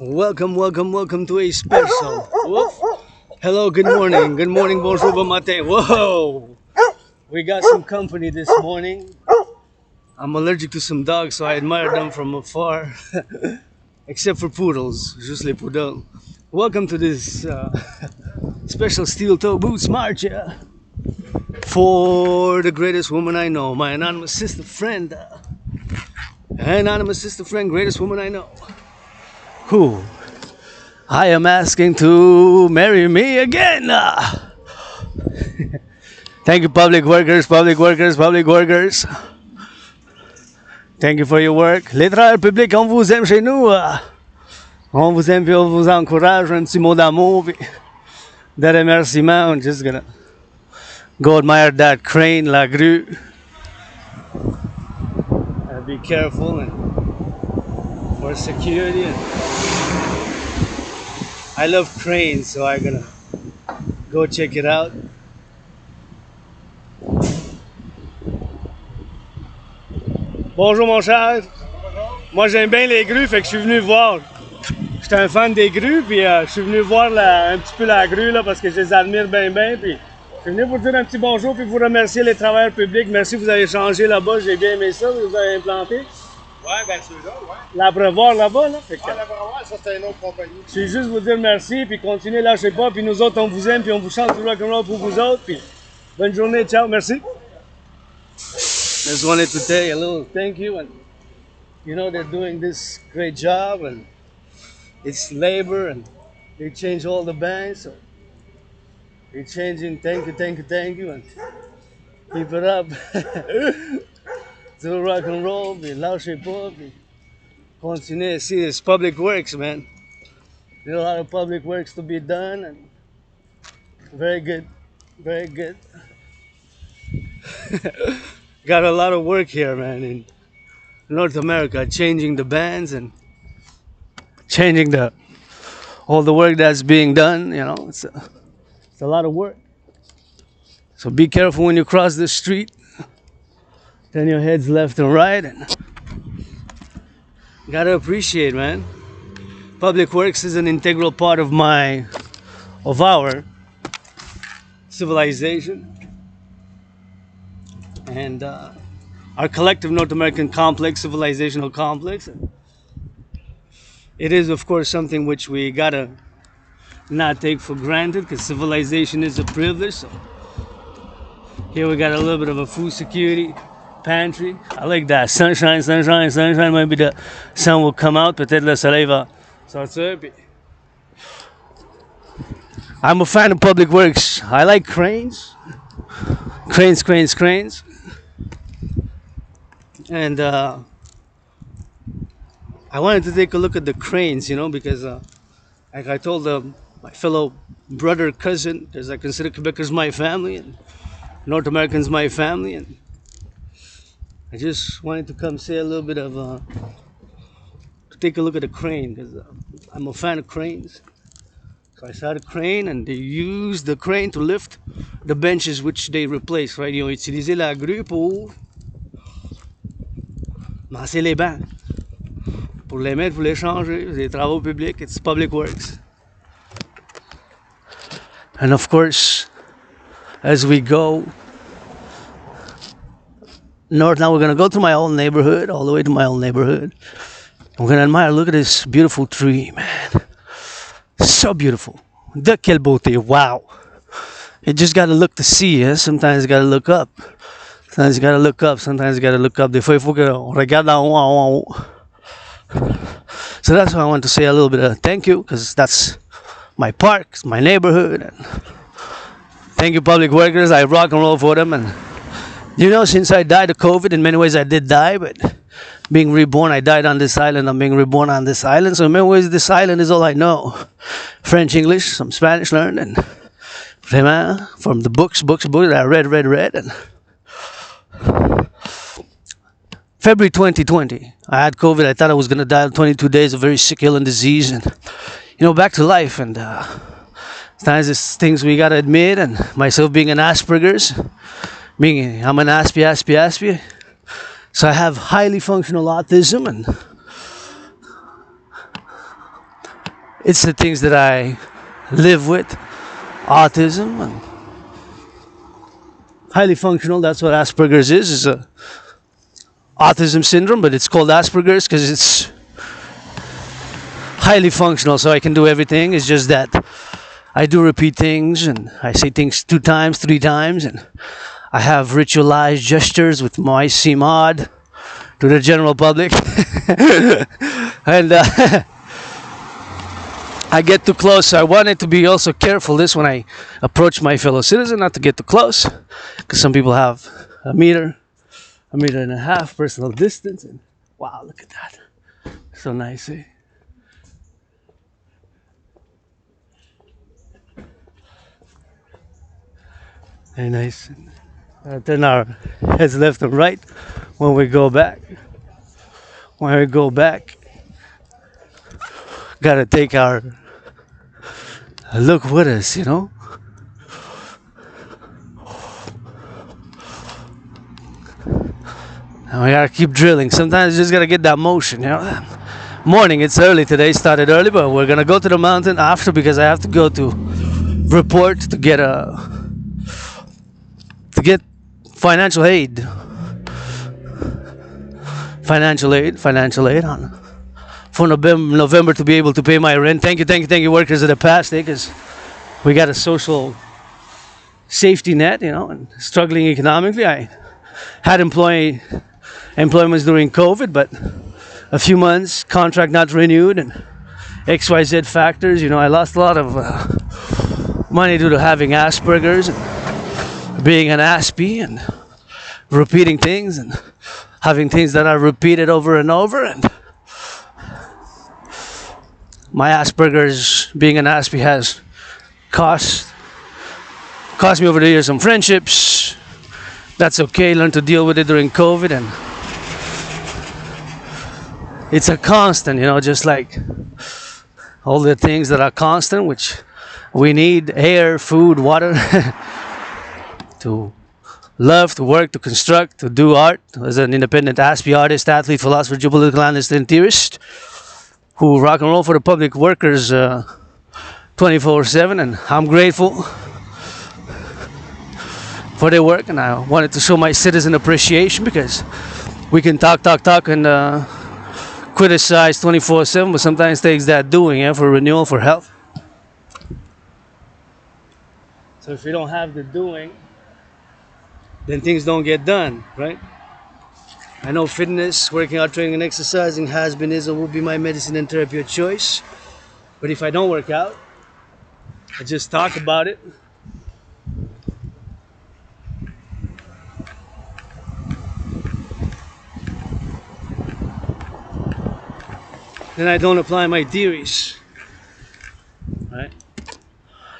Welcome to a special. Whoop. Hello, good morning, bonjour, bon matin. Whoa! We got some company this morning. I'm allergic to some dogs, so I admire them from afar. Except for poodles, juste les poodles. Welcome to this special steel toe boots march, yeah. For the greatest woman I know, my anonymous sister friend. Greatest woman I know. Who I am asking to marry me again. Thank you, public workers. Thank you for your work. Les travailleurs publics, on vous aime chez nous. On vous aime puis on vous encourage. Un petit mot d'amour puis de remerciement. I'm just gonna go admire that crane, la grue. Be careful and for security. And I love cranes, so I'm gonna go check it out. Bonjour mon cher. Moi j'aime bien les grues, fait que je suis venu voir. J'étais un fan des grues, puis je suis venu voir un petit peu la grue là parce que je les admire bien, puis je suis venu vous dire un petit bonjour puis vous remercier les travailleurs publics. Merci, vous avez changé là-bas, j'ai bien aimé ça, vous avez implanté. Ouais, ben ceux-là, ouais. L'abreuvoir là-bas, là. Fait que, l'abreuvoir, ça c'était une autre compagnie. Je vais juste vous dire merci, puis continuez, lâchez pas, puis nous autres on vous aime, puis on vous chante du rock-and-roll pour vous autres, puis bonne journée, ciao, merci. Just wanted to tell you a little thank you, and you know they're doing this great job, and it's labor, and they change all the bands, so they're changing, thank you, and keep it up. Do rock and roll, puis lâchez pas, puis continuez. See, it's public works, man. There's a lot of public works to be done, and very good. Got a lot of work here, man, in North America, changing the bands and changing all the work that's being done. You know, it's a lot of work. So be careful when you cross the street. Turn your heads left and right, and gotta appreciate, man. Public works is an integral part of our civilization and our collective North American complex, civilizational complex. It is, of course, something which we gotta not take for granted, because civilization is a privilege. So here we got a little bit of a food security pantry. I like that. Sunshine. Maybe the sun will come out. Peut-être le soleil va sortir. I'm a fan of public works. I like cranes. Cranes. And I wanted to take a look at the cranes, you know, because like I told my fellow brother, cousin, because I consider Quebecers my family and North Americans my family, and I just wanted to come say a little bit of, to take a look at a crane, because I'm a fan of cranes. So I saw the crane, and they used the crane to lift the benches which they replaced, right? Ils ont utilisé la grue pour masser les bancs, pour les mettre, pour les changer, les travaux publics, it's public works. And of course, as we go north, now we're gonna go to my old neighborhood, all the way to my old neighborhood. We're gonna admire, look at this beautiful tree, man. So beautiful. De quelle beauté, wow. You just gotta look to see, eh? Sometimes you gotta look up. Sometimes you gotta look up. Des fois, il faut qu'on regarde en haut. So that's why I want to say a little bit of thank you, because that's my park, it's my neighborhood. And thank you, public workers. I rock and roll for them. And you know, since I died of COVID, in many ways I did die, but being reborn, I died on this island, I'm being reborn on this island. So in many ways, this island is all I know. French, English, some Spanish learned, and vraiment, from the books that I read. And February 2020, I had COVID. I thought I was going to die in 22 days, a very sick, ill, and disease. And, you know, back to life. And sometimes it's things we got to admit. And myself being an Asperger's, meaning I'm an Aspie. So I have highly functional autism, and It's the things that I live with, autism and highly functional. That's what Asperger's is a autism syndrome, but it's called Asperger's because it's highly functional, so I can do everything. It's just that I do repeat things and I say things 2 times, 3 times, and I have ritualized gestures with my CMOD to the general public. And I get too close, so I wanted to be also careful this when I approach my fellow citizen, not to get too close, because some people have a meter and a half personal distance, and wow, look at that. So nice, eh? Very nice. Turn our heads left and right when we go back. When we go back, gotta take our look with us, you know. And we gotta keep drilling. Sometimes you just gotta get that motion, you know. Morning, it's early today, started early, but we're gonna go to the mountain after because I have to go to report to get financial aid. Financial aid on for November to be able to pay my rent. Thank you, workers of the past, because we got a social safety net, you know, and struggling economically. I had employments during COVID, but a few months, contract not renewed, and XYZ factors. You know, I lost a lot of money due to having Asperger's and being an Aspie and repeating things and having things that are repeated over and over. And my Asperger's, being an Aspie, has cost me over the years some friendships. That's okay. Learn to deal with it during COVID, and it's a constant, you know, just like all the things that are constant, which we need: air, food, water, to love, to work, to construct, to do art. As an independent Aspie artist, athlete, philosopher, geopolitical analyst, and theorist, who rock and roll for the public workers 24/7, and I'm grateful for their work, and I wanted to show my citizen appreciation, because we can talk and criticize 24/7, but sometimes takes that doing, yeah, for renewal, for health. So if you don't have the doing, then things don't get done, right? I know fitness, working out, training, and exercising has been, is, or will be my medicine and therapy of choice. But if I don't work out, I just talk about it. Then I don't apply my theories, right?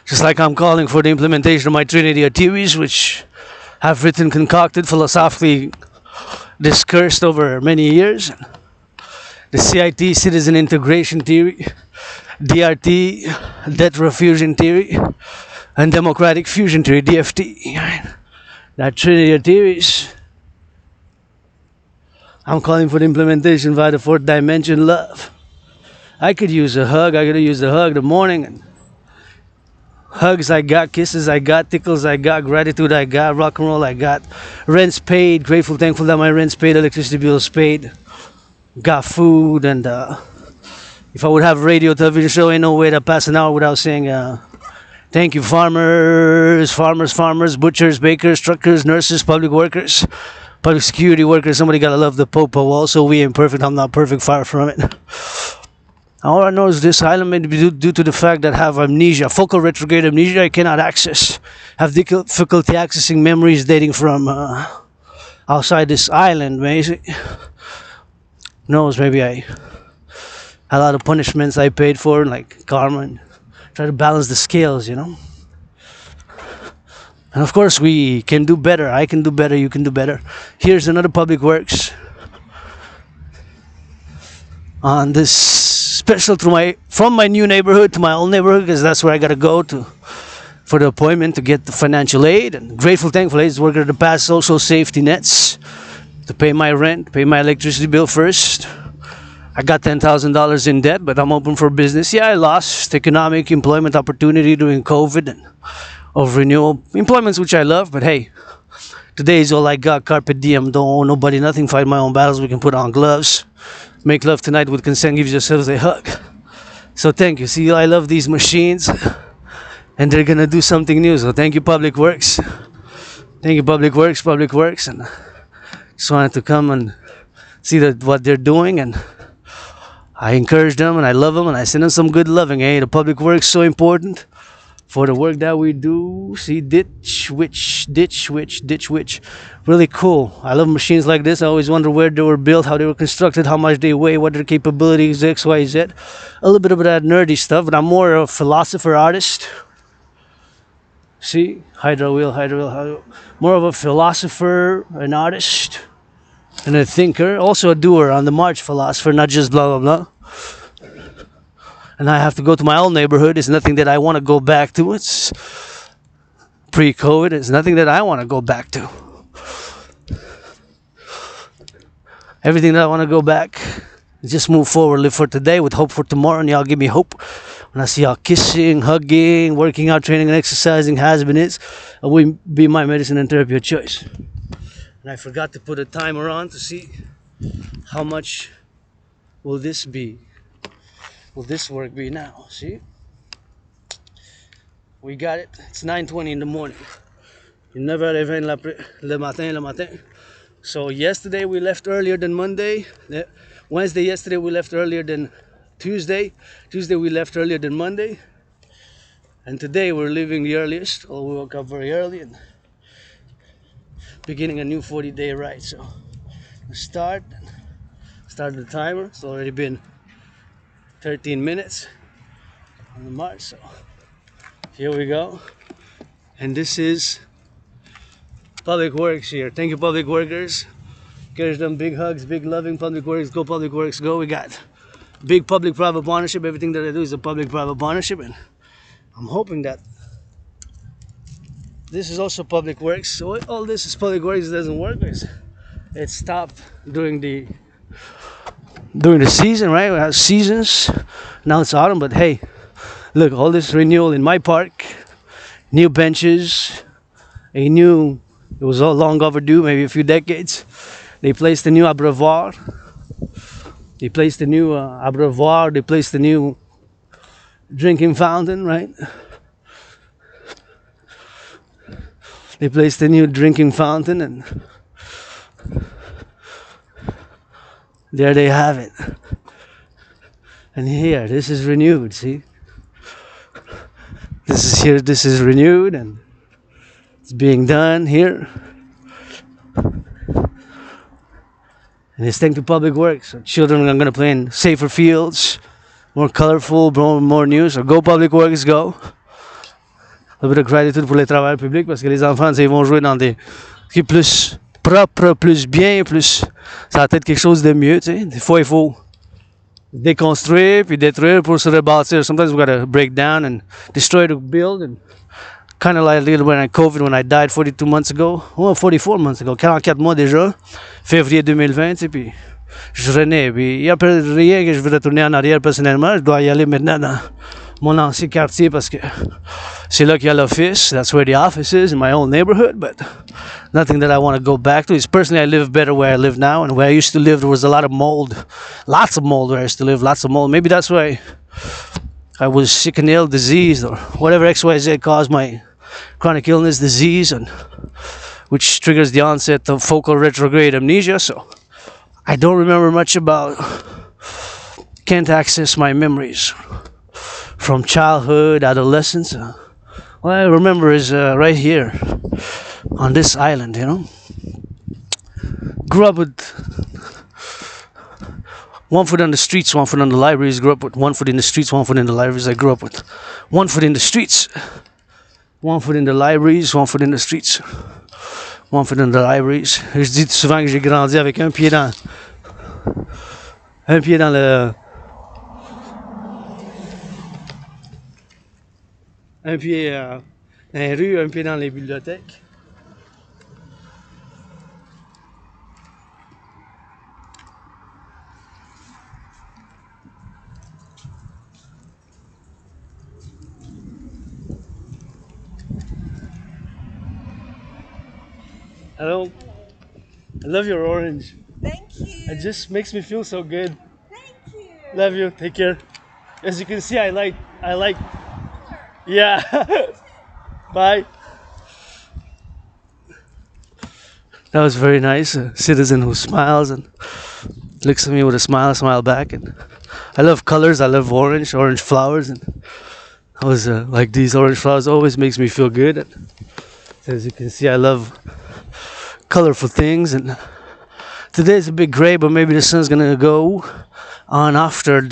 Just like I'm calling for the implementation of my trinity of theories, which have written, concocted, philosophically discursed over many years. The CIT, Citizen Integration Theory, DRT, Debt Refusion Theory, and Democratic Fusion Theory, DFT. That trinity of theories, I'm calling for the implementation via the 4th dimension, love. I could use a hug. I could use a hug in the morning, and hugs I got, kisses I got, tickles I got, gratitude I got, rock and roll I got, rents paid, grateful, thankful that my rent's paid, electricity bills paid, got food, and if I would have a radio, television show, ain't no way to pass an hour without saying thank you, farmers, butchers, bakers, truckers, nurses, public workers, public security workers. Somebody gotta love the popo. Also, we ain't perfect. I'm not perfect, far from it. All I know is this island may be due to the fact that I have amnesia, focal retrograde amnesia. I cannot access, have difficulty accessing memories dating from outside this island. Maybe knows, maybe I had a lot of punishments I paid for, like karma, and try to balance the scales, you know. And of course, we can do better. I can do better. You can do better. Here's another public works on this special from my new neighborhood to my old neighborhood, because that's where I gotta go to for the appointment to get the financial aid. And grateful, thankful, aids worker to pass social safety nets to pay my rent, pay my electricity bill first, I got $10,000 in debt, but I'm open for business. Yeah, I lost economic employment opportunity during COVID and of renewal employments, which I love. But hey, today is all I got. Carpe diem. Don't owe nobody nothing. Fight my own battles. We can put on gloves. Make love tonight with consent. Give yourselves a hug. So thank you. See, I love these machines, and they're gonna do something new. So thank you, Public Works. Thank you, Public Works. Public Works, and just wanted to come and see what they're doing, and I encourage them, and I love them, and I send them some good loving. Hey, the Public Works so important for the work that we do. See, ditch witch. Really cool. I love machines like this. I always wonder where they were built, how they were constructed, how much they weigh, what their capabilities, X, Y, Z. A little bit of that nerdy stuff, but I'm more a philosopher artist. See, hydro wheel. More of a philosopher, an artist, and a thinker. Also a doer, on the march philosopher, not just blah, blah, blah. And I have to go to my old neighborhood. It's nothing that I want to go back to. It's pre-COVID. It's nothing that I want to go back to. Everything that I want to go back is just move forward, live for today with hope for tomorrow. And y'all give me hope. When I see y'all kissing, hugging, working out, training, and exercising, has been it will be my medicine and therapy of choice. And I forgot to put a timer on to see how much will this be. Will this work be now? See? We got it. It's 9:20 in the morning. 9h20 le matin. So yesterday we left earlier than Monday. Wednesday, yesterday we left earlier than Tuesday. Tuesday we left earlier than Monday. And today we're leaving the earliest. Oh, we woke up very early and beginning a new 40-day ride. So start the timer. It's already been 13 minutes on the march. So here we go. And this is Public Works here. Thank you, Public Workers. Give them big hugs, big loving. Public Works, go Public Works, go. We got big public-private partnership. Everything that I do is a public-private partnership, and I'm hoping that this is also Public Works. So all this is Public Works. It doesn't work. It stopped during the season, right? We have seasons. Now it's autumn, but hey, look, all this renewal in my park, new benches, it was all long overdue, maybe a few decades. They placed a new abreuvoir. They placed a new drinking fountain, right? They placed a new drinking fountain, and there they have it. And here, this is renewed, see? This is renewed, and it's being done here. And it's thanks to Public Works. So children are going to play in safer fields, more colorful, more new. So go Public Works, go. A little bit of gratitude pour les travailleurs publics, parce que les enfants, ils vont jouer dans des qui plus propre, plus bien, plus ça va être quelque chose de mieux, tu sais. Des fois, il faut déconstruire puis détruire pour se rebâtir. Sometimes we gotta break down and destroy to build, and kind of like a little when I COVID, when I died 42 months ago, 44 months ago, 44 mois déjà, février 2020, tu sais, puis je renais, puis il n'y a rien que je veux retourner en arrière personnellement. Je dois y aller maintenant dans mon ancien quartier parce que c'est là qu'il y a l'office. That's where the office is, in my own neighborhood, but nothing that I want to go back to. It's personally, I live better where I live now, and where I used to live, there was a lot of mold. Lots of mold where I used to live, lots of mold. Maybe that's why I was sick and ill, diseased, or whatever XYZ caused my chronic illness, disease, and which triggers the onset of focal retrograde amnesia. So I don't remember much about, can't access my memories from childhood, adolescence. All I remember is right here on this island, you know. Grew up with one foot on the streets, one foot on the libraries. Grew up with one foot in the streets, one foot in the libraries. I grew up with one foot in the streets, one foot in the libraries, one foot in the streets, one foot in the libraries. Je dis souvent que j'ai grandi avec un pied dans le un pied dans les rues, un pied dans les bibliothèques. Hello. I love your orange. Thank you. It just makes me feel so good. Thank you. Love you. Take care. As you can see, I like. Yeah. Bye. That was very nice. A citizen who smiles and looks at me with a smile back. And I love colors. I love orange flowers. And I was like, these orange flowers always makes me feel good. And as you can see, I love colorful things. And today's a bit gray, but maybe the sun's gonna go on after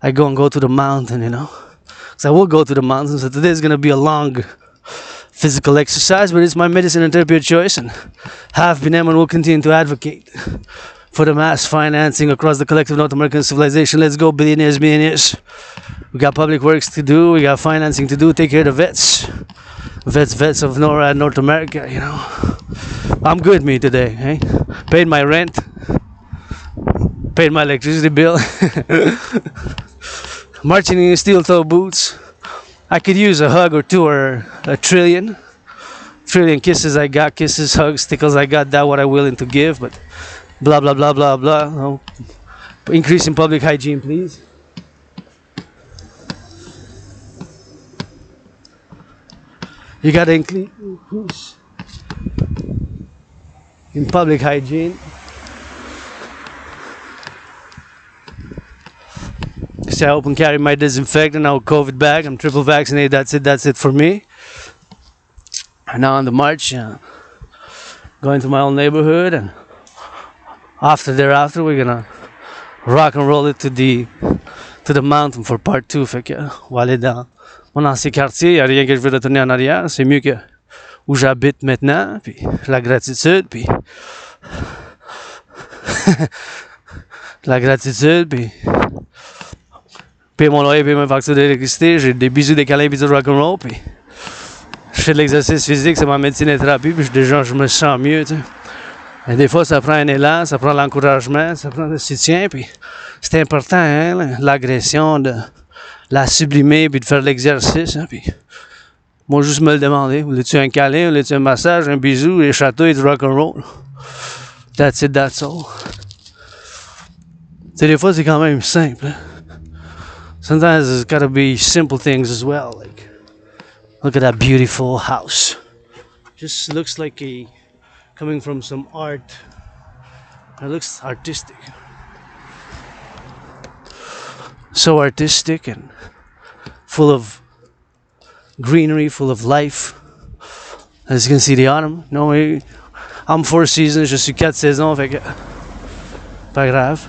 I go to the mountain, because I will go to the mountains. So today's gonna be a long physical exercise, but it's my medicine and therapy of choice, and have been and will continue to advocate for the mass financing across the collective North American civilization. Let's go, billionaires. We got public works to do, we got financing to do, take care of the vets of NORAD, North America, I'm good, me, today, eh? Paid my rent, paid my electricity bill, marching in steel-toe boots. I could use a hug or two, or a trillion kisses I got, kisses, hugs, tickles I got, that what I'm willing to give, but blah, blah, blah, blah, blah. No. Increase in public hygiene, please. You gotta increase in public hygiene. So I open carry my disinfectant, now COVID bag. I'm triple vaccinated. That's it for me. And now on the march, going to my own neighborhood, and thereafter we're gonna rock and roll it to the mountain for part 2. Fait que on va aller dans mon ancien quartier. Y a rien que je veux retourner en arrière. C'est mieux que où j'habite maintenant. Puis la gratitude, puis la gratitude, puis payer mon loyer, payer ma facture d'électricité, j'ai des bisous, des câlins, bisous de rock'n'roll, puis je fais de l'exercice physique, c'est ma médecine et thérapie, puis je me sens mieux, tu sais. Et des fois, ça prend un élan, ça prend l'encouragement, ça prend le soutien, puis c'est important, hein, l'agression, de la sublimer, puis de faire de l'exercice, hein, puis moi, juste me le demander, voulais-tu un câlin, voulais-tu un massage, un bisou, les châteaux et du rock'n'roll? That's it, that's all. Tu sais, des fois, c'est quand même simple, hein. Sometimes there's gotta be simple things as well, like, look at that beautiful house. Just looks like coming from some art. It looks artistic. So artistic and full of greenery, full of life. As you can see, the autumn. No, I'm 4 seasons, je suis 4 saisons, fait que pas grave.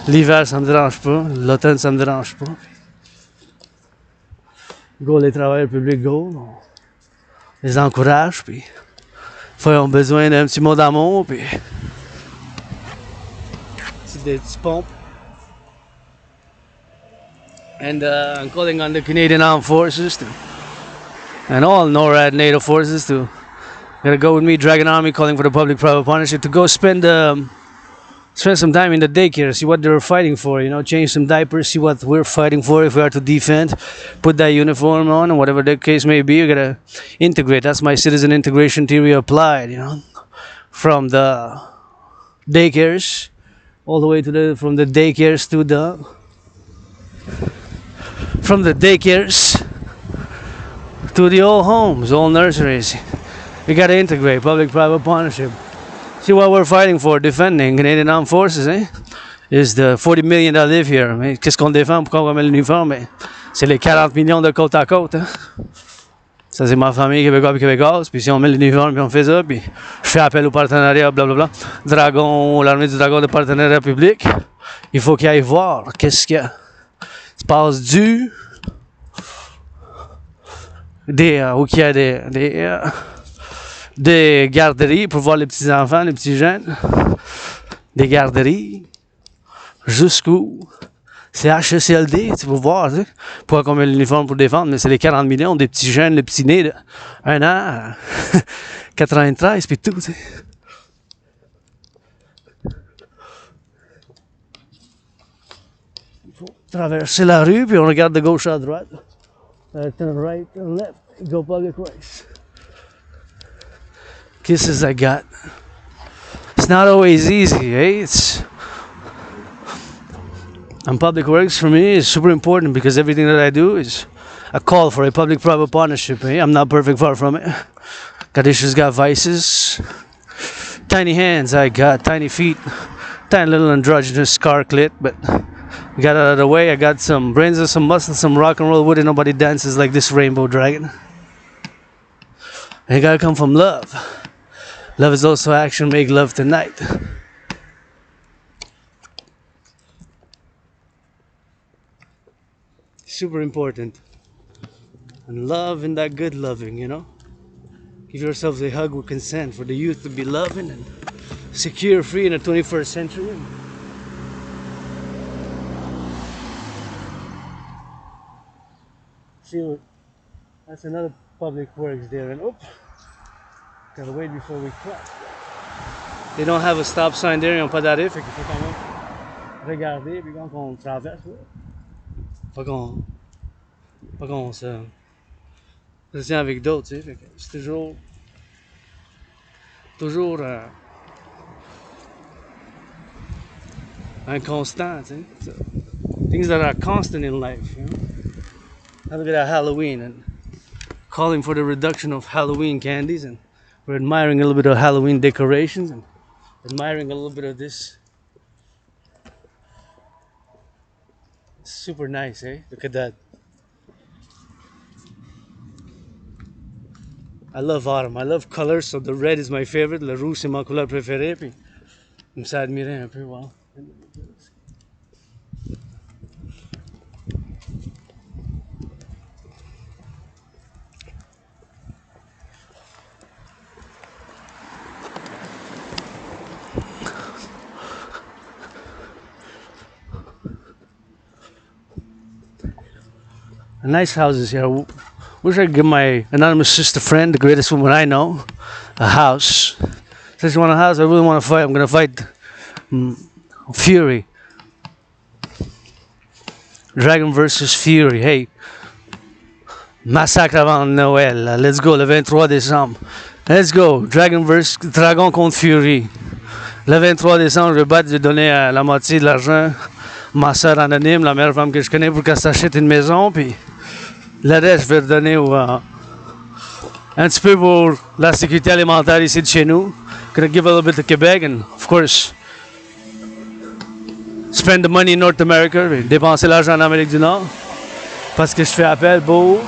L'hiver, ça me dérange pas. L'automne, ça me dérange pas. Go, les travailleurs publics, go. On les encourage, puis ils ont besoin d'un petit mot d'amour, puis des petites pompes. And I'm calling on the Canadian Armed Forces and all NORAD NATO forces to go with me, Dragon Army, calling for the public-private partnership to go spend some time in the daycare, see what they're fighting for, change some diapers, see what we're fighting for if we are to defend, put that uniform on, and whatever the case may be, you gotta integrate. That's my citizen integration theory applied, from the daycares, all the way from the daycares to the old homes, old nurseries. We gotta integrate public-private partnership. See what we're fighting for, defending Canadian Armed Forces, is the 40 million that live here. Mais qu'est-ce qu'on défend? Pourquoi on met l'uniforme? C'est les 40 millions de côte à côte. Hein? Ça, c'est ma famille québécoise et québécoise. Puis si on met l'uniforme, puis on fait ça, puis je fais appel au partenariat, blablabla. Dragon, l'armée du dragon de partenariat public. Il faut qu'il aille voir qu'est-ce qu'il y a. Se passe où qu'il y a des garderies pour voir les petits enfants, les petits jeunes, des garderies, jusqu'où c'est HCLD, tu peux voir, tu sais, pourquoi on met l'uniforme pour défendre, mais c'est les 40 millions des petits jeunes, les petits nés de 1 an, 93, puis tout, tu sais. Il faut traverser la rue, puis on regarde de gauche à droite, turn right, turn left, go public ways. kisses I got. It's not always easy, eh? And public works for me is super important because everything that I do is a call for a public-private partnership, eh? I'm not perfect, far from it. Got issues, got vices. Tiny hands I got, tiny feet. Tiny little androgynous scar clit, but got out of the way. I got some brains and some muscle, some rock and roll. Wouldn't nobody dances like this rainbow dragon. And it gotta come from love. Love is also action. Make love tonight. Super important. And love and that good loving, you know. Give yourselves a hug with consent for the youth to be loving and secure, free in the 21st century. See, that's another public works there, and oops, gotta wait before we cross. They don't have a stop sign there, ils n'ont pas d'arrêt, fait qu'il faut quand même regarder, puis quand on traverse, pas qu'on se tient avec d'autres, tu sais, fait que c'est toujours un constant, tu sais. So, things that are constant in life, you know. I look at Halloween and calling for the reduction of Halloween candies, and we're admiring a little bit of Halloween decorations and admiring a little bit of this. It's super nice, eh? Look at that. I love autumn. I love colors, so the red is my favorite. Le rouge, c'est ma couleur préférée. Puis, comme ça, admirer un peu, wow. Nice houses here. Wish I could give my anonymous sister friend, the greatest woman I know, a house. Says you want a house? I really want to fight. I'm gonna fight Fury. Dragon versus Fury. Hey, massacre avant Noël. Let's go. Le 23 décembre. Let's go. Dragon contre Fury. Le 23 décembre, je vais battre. Je vais donner la moitié de l'argent. Ma soeur anonyme, la meilleure femme que je connais, pour qu'elle s'achète une maison. Puis le reste, je vais redonner un petit peu pour la sécurité alimentaire ici de chez nous. Gonna give a little bit to Québec and, of course, spend the money in North America. Dépenser l'argent en Amérique du Nord. Parce que je fais appel pour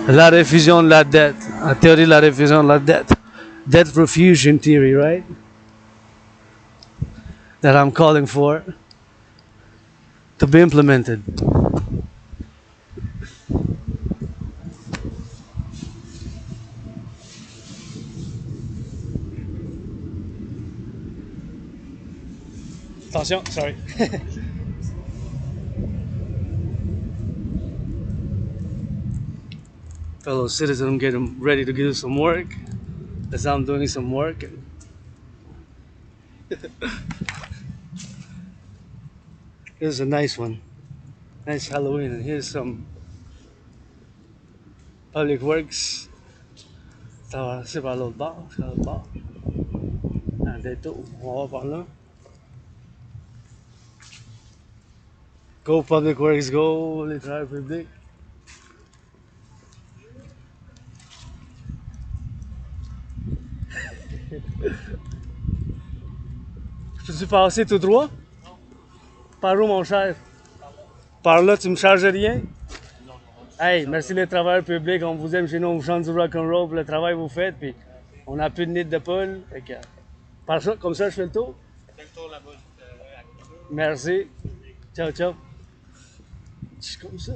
la réfusion de la dette. La théorie de la réfusion de la dette. Debt refusion theory, right? That I'm calling for to be implemented. Attention, sorry. Fellow citizen, I'm getting ready to do some work. As I'm doing some work. Here's a nice one. Nice Halloween. And here's some public works. C'est par l'autre bord. C'est par l'autre bord. Un détour. On va par là. Go public works, go les travailleurs publics. Peux-tu passer tout droit? Par où, mon cher? Par là, tu me charges rien? Hey, merci les travailleurs publics, on vous aime chez nous, on vous chante du rock&roll pour le travail que vous faites, puis on n'a plus de nid de poule. Fait que, par ça, comme ça, je fais le tour? Fais le tour là-bas. Merci. Ciao, ciao. C'est comme ça.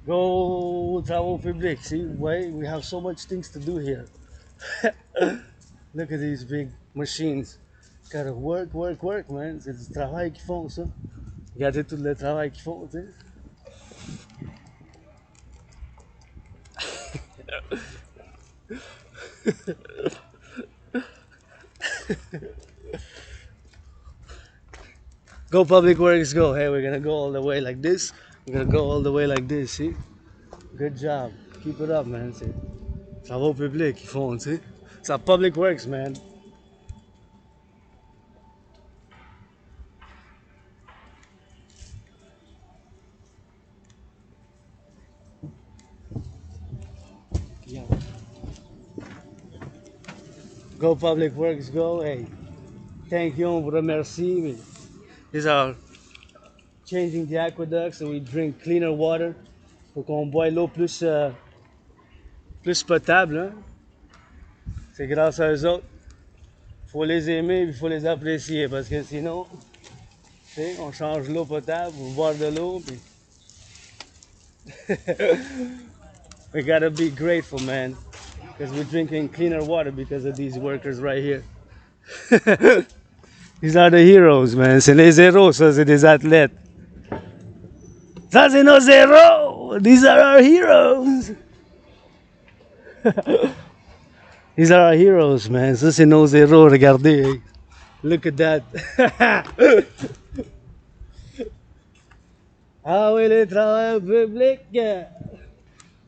Go travaux publics. See, we have so much things to do here. Look at these big machines. Gotta work, man. C'est du travail qu'ils font, ça. Regardez tout le travail qu'ils font, tu sais. Go public works, go. Hey, we're gonna go all the way like this. We're gonna go all the way like this, see? Good job. Keep it up, man. See? Travaux publics, ils font, tu sais. C'est Public Works, man. Yeah. Go Public Works, go. Hey, thank you, on vous remercie. These are changing the aqueducts so we drink cleaner water. Faut qu'on boit l'eau plus potable. Hein? C'est grâce à eux autres. Faut les aimer, il faut les apprécier parce que sinon, tu sais, on change l'eau potable, on boit de l'eau. Puis... we gotta be grateful, man, because we're drinking cleaner water because of these workers right here. These are the heroes, man. C'est les héros, ça, c'est des athlètes. Ça, c'est nos héros. These are our heroes. These are our heroes, man. Ça, c'est nos héros. Regardez. Look at that. Ah oui, les travailleurs publics.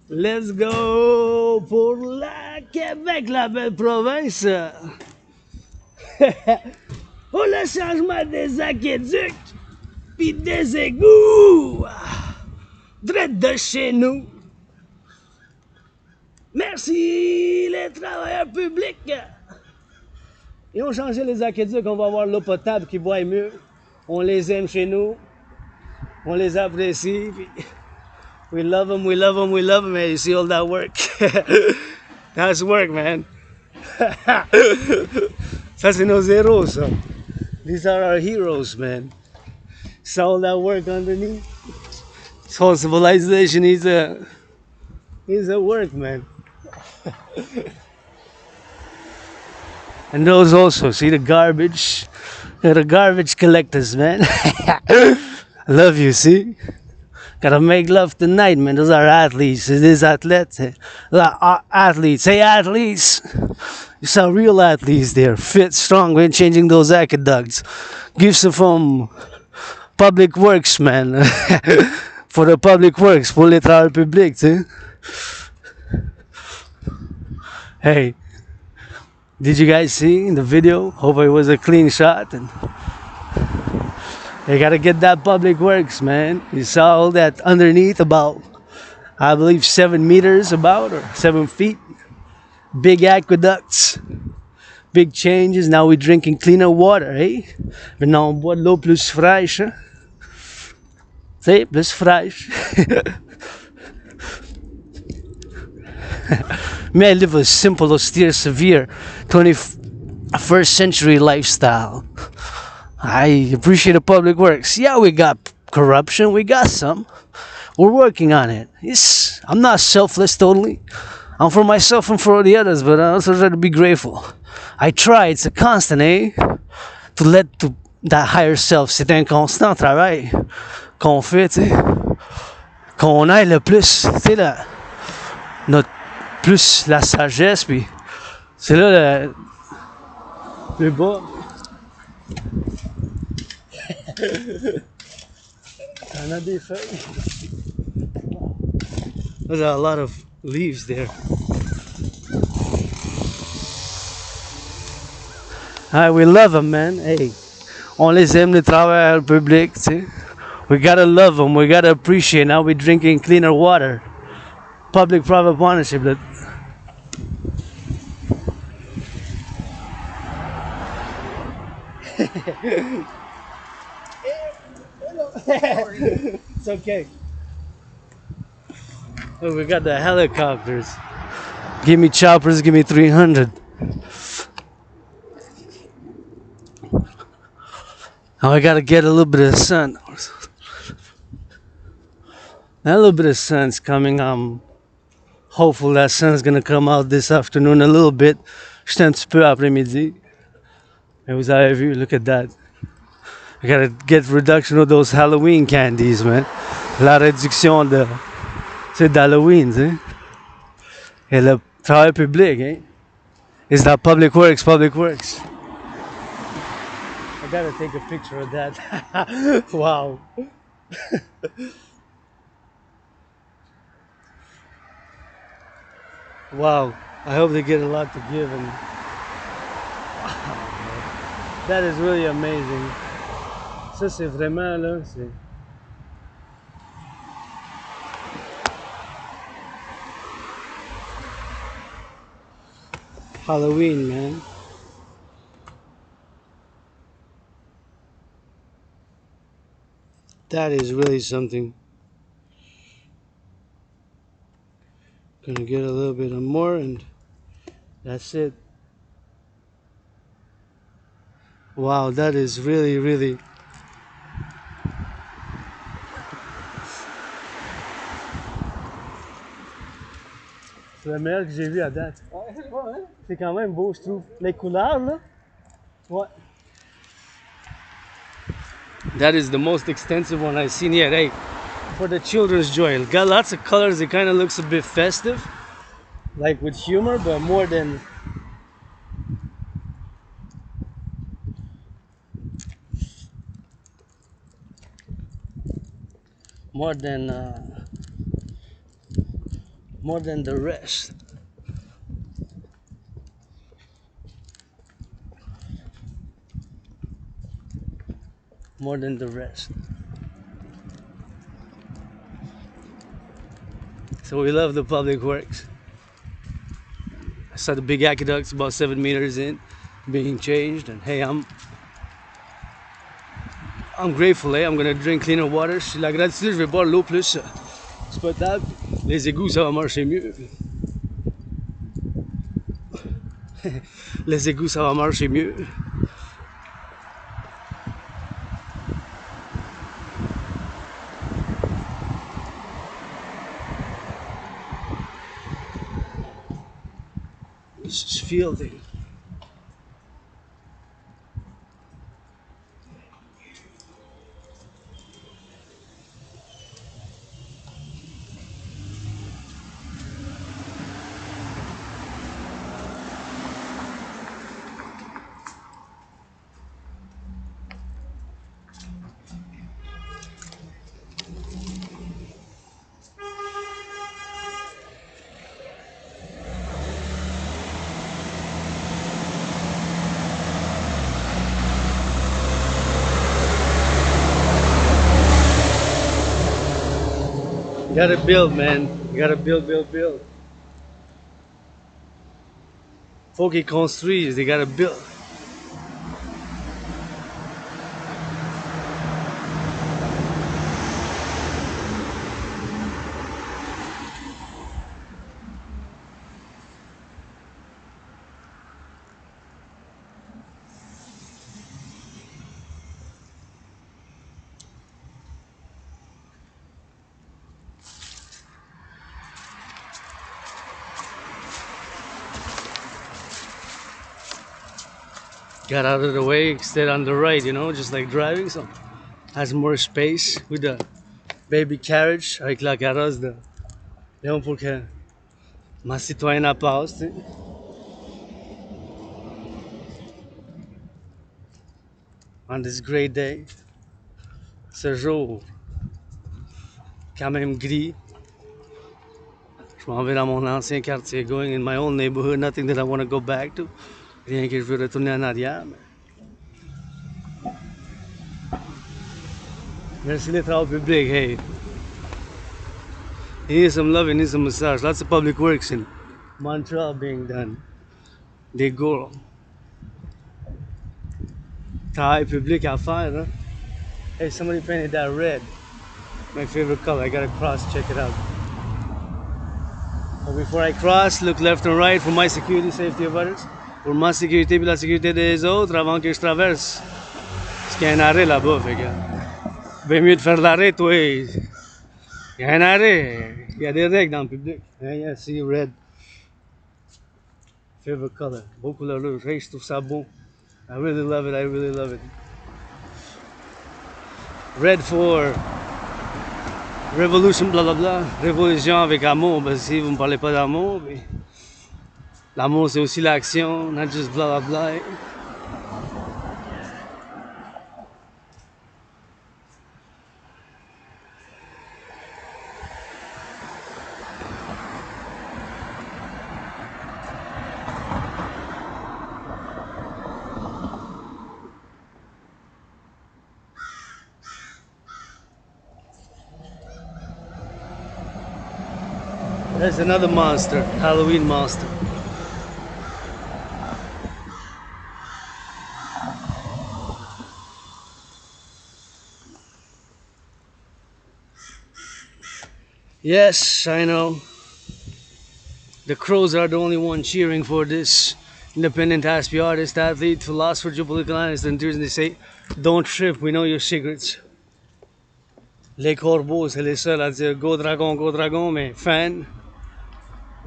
Let's go pour la Québec, la belle province. Oh, le changement des aqueducs puis des égouts. Drette de chez nous. Merci les travailleurs publics. Ils ont changé les aqueducs, on va avoir l'eau potable qui boit mieux. On les aime chez nous. On les apprécie. Puis we love them, we love them, we love them. Man, you see all that work? That's work, man. Ça, c'est nos héros, ça. These are our heroes, man. See all that work underneath? This whole civilization needs a work, man. And those also, see the garbage? They're the garbage collectors, man. I love you, see? Gotta make love tonight, man. Those are athletes. These athletes. Athletes. Hey, athletes. You saw real athletes there. Fit, strong, when changing those aqueducts. Give some from Public Works, man. For the Public Works. Pour les travailleurs publics, tu sais. Hey, did you guys see in the video? Hope it was a clean shot. And you gotta get that Public Works, man. You saw all that underneath, about, I believe, 7 meters about, or 7 feet. Big aqueducts, big changes. Now we're drinking cleaner water, eh? Maintenant on boit de l'eau plus fraîche. Hein? Tu sais, plus fraîche. May I live a simple, austere, severe 21st century lifestyle. I appreciate the Public Works. Yeah, we got corruption. We got some. We're working on it. I'm not selfless totally. I'm for myself and for the others, but I also try to be grateful. I try. It's a constant, eh? To let to that higher self. C'est un constant travail qu'on fait, tu sais. Qu'on aille le plus, tu sais, notre plus la sagesse, puis c'est là le bas. On a des feuilles. There's a lot of leaves there. Ah, we love them, man. Hey, on les aime, les travailleurs publics, tu sais. We gotta love them. We gotta appreciate. Now we're drinking cleaner water. Public-private partnership. It's okay. Look, we got the helicopters. Give me choppers, give me 300. Now I gotta get a little bit of sun. A little bit of sun's coming. I'm hopeful that sun's gonna come out this afternoon a little bit. Juste un petit peu après-midi. Et vous avez vu, look at that. I gotta get reduction of those Halloween candies, man. La réduction c'est d'Halloween, tu sais. Et le travail public, hein. Is that Public Works, Public Works. I gotta take a picture of that. Wow. Wow. I hope they get a lot to give, and that is really amazing. Ça, c'est vraiment, là, c'est... Halloween, man. That is really something. Gonna get a little bit more, and that's it. Wow, that is really, really... C'est le meilleur que j'ai vu à date. Ouais. C'est quand même beau, je trouve. Les couleurs, là. Ouais. That is the most extensive one I've seen yet. Hey, for the children's joy. It got lots of colors. It kind of looks a bit festive, like with humor, but more than... More than... more than the rest. More than the rest. So we love the public works. I saw the big aqueducts about 7 meters in being changed, and hey, I'm grateful. I'm gonna drink cleaner water. Si la gratitude, je vais boire l'eau plus c'est potable. Les égouts, ça va marcher mieux. Les égouts, ça va marcher mieux. This is filthy. You gotta build, man. You gotta build, build, build. Faut qu'ils construisent. They gotta build. Got out of the way, stayed on the right, just like driving, so has more space with the baby carriage avec la carrosse de Léon pour que ma citoyenne passe, tu sais. On this great day, ce jour quand même gris, je m'en vais dans mon ancien quartier, going in my old neighborhood, nothing that I want to go back to, rien que je veux retourner en arrière. Merci les travaux publics, hey. He needs some love, he needs some massage. Lots of public works in Montreal being done. Des gros travail public à faire, hein? Hey, somebody painted that red. My favorite color. I gotta cross, check it out. But before I cross, look left and right for my security, safety of others. Pour ma sécurité et la sécurité des autres avant que je traverse. Parce qu'il y a un arrêt là-bas, fait que... Ben mieux de faire l'arrêt, toi. Il y a un arrêt. Il y a des règles dans le public. Yeah, see, red. Favorite color. Beau couleur rouge. Hey, je trouve ça beau. I really love it. I really love it. Red for revolution, bla bla bla. Révolution avec amour. Parce que si vous ne me parlez pas d'amour, l'amour c'est aussi l'action, not just bla bla bla. There's another monster, Halloween monster. Yes, I know. The crows are the only one cheering for this independent aspie artist, athlete, philosopher, geopolitical analyst, and they say, don't trip, we know your secrets. Les corbeaux, c'est les seuls à dire go dragon, mais fan.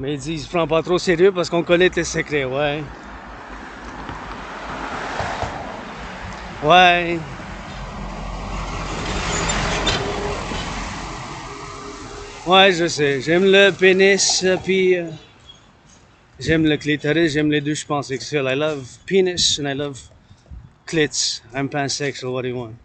Mais ils disent, prends pas trop sérieux parce qu'on connaît tes secrets, ouais. Ouais. Ouais, je sais. J'aime le pénis, puis j'aime le clitoris, j'aime les deux, je pense, sexuels. I love penis and I love clits. I'm pansexual, what do you want?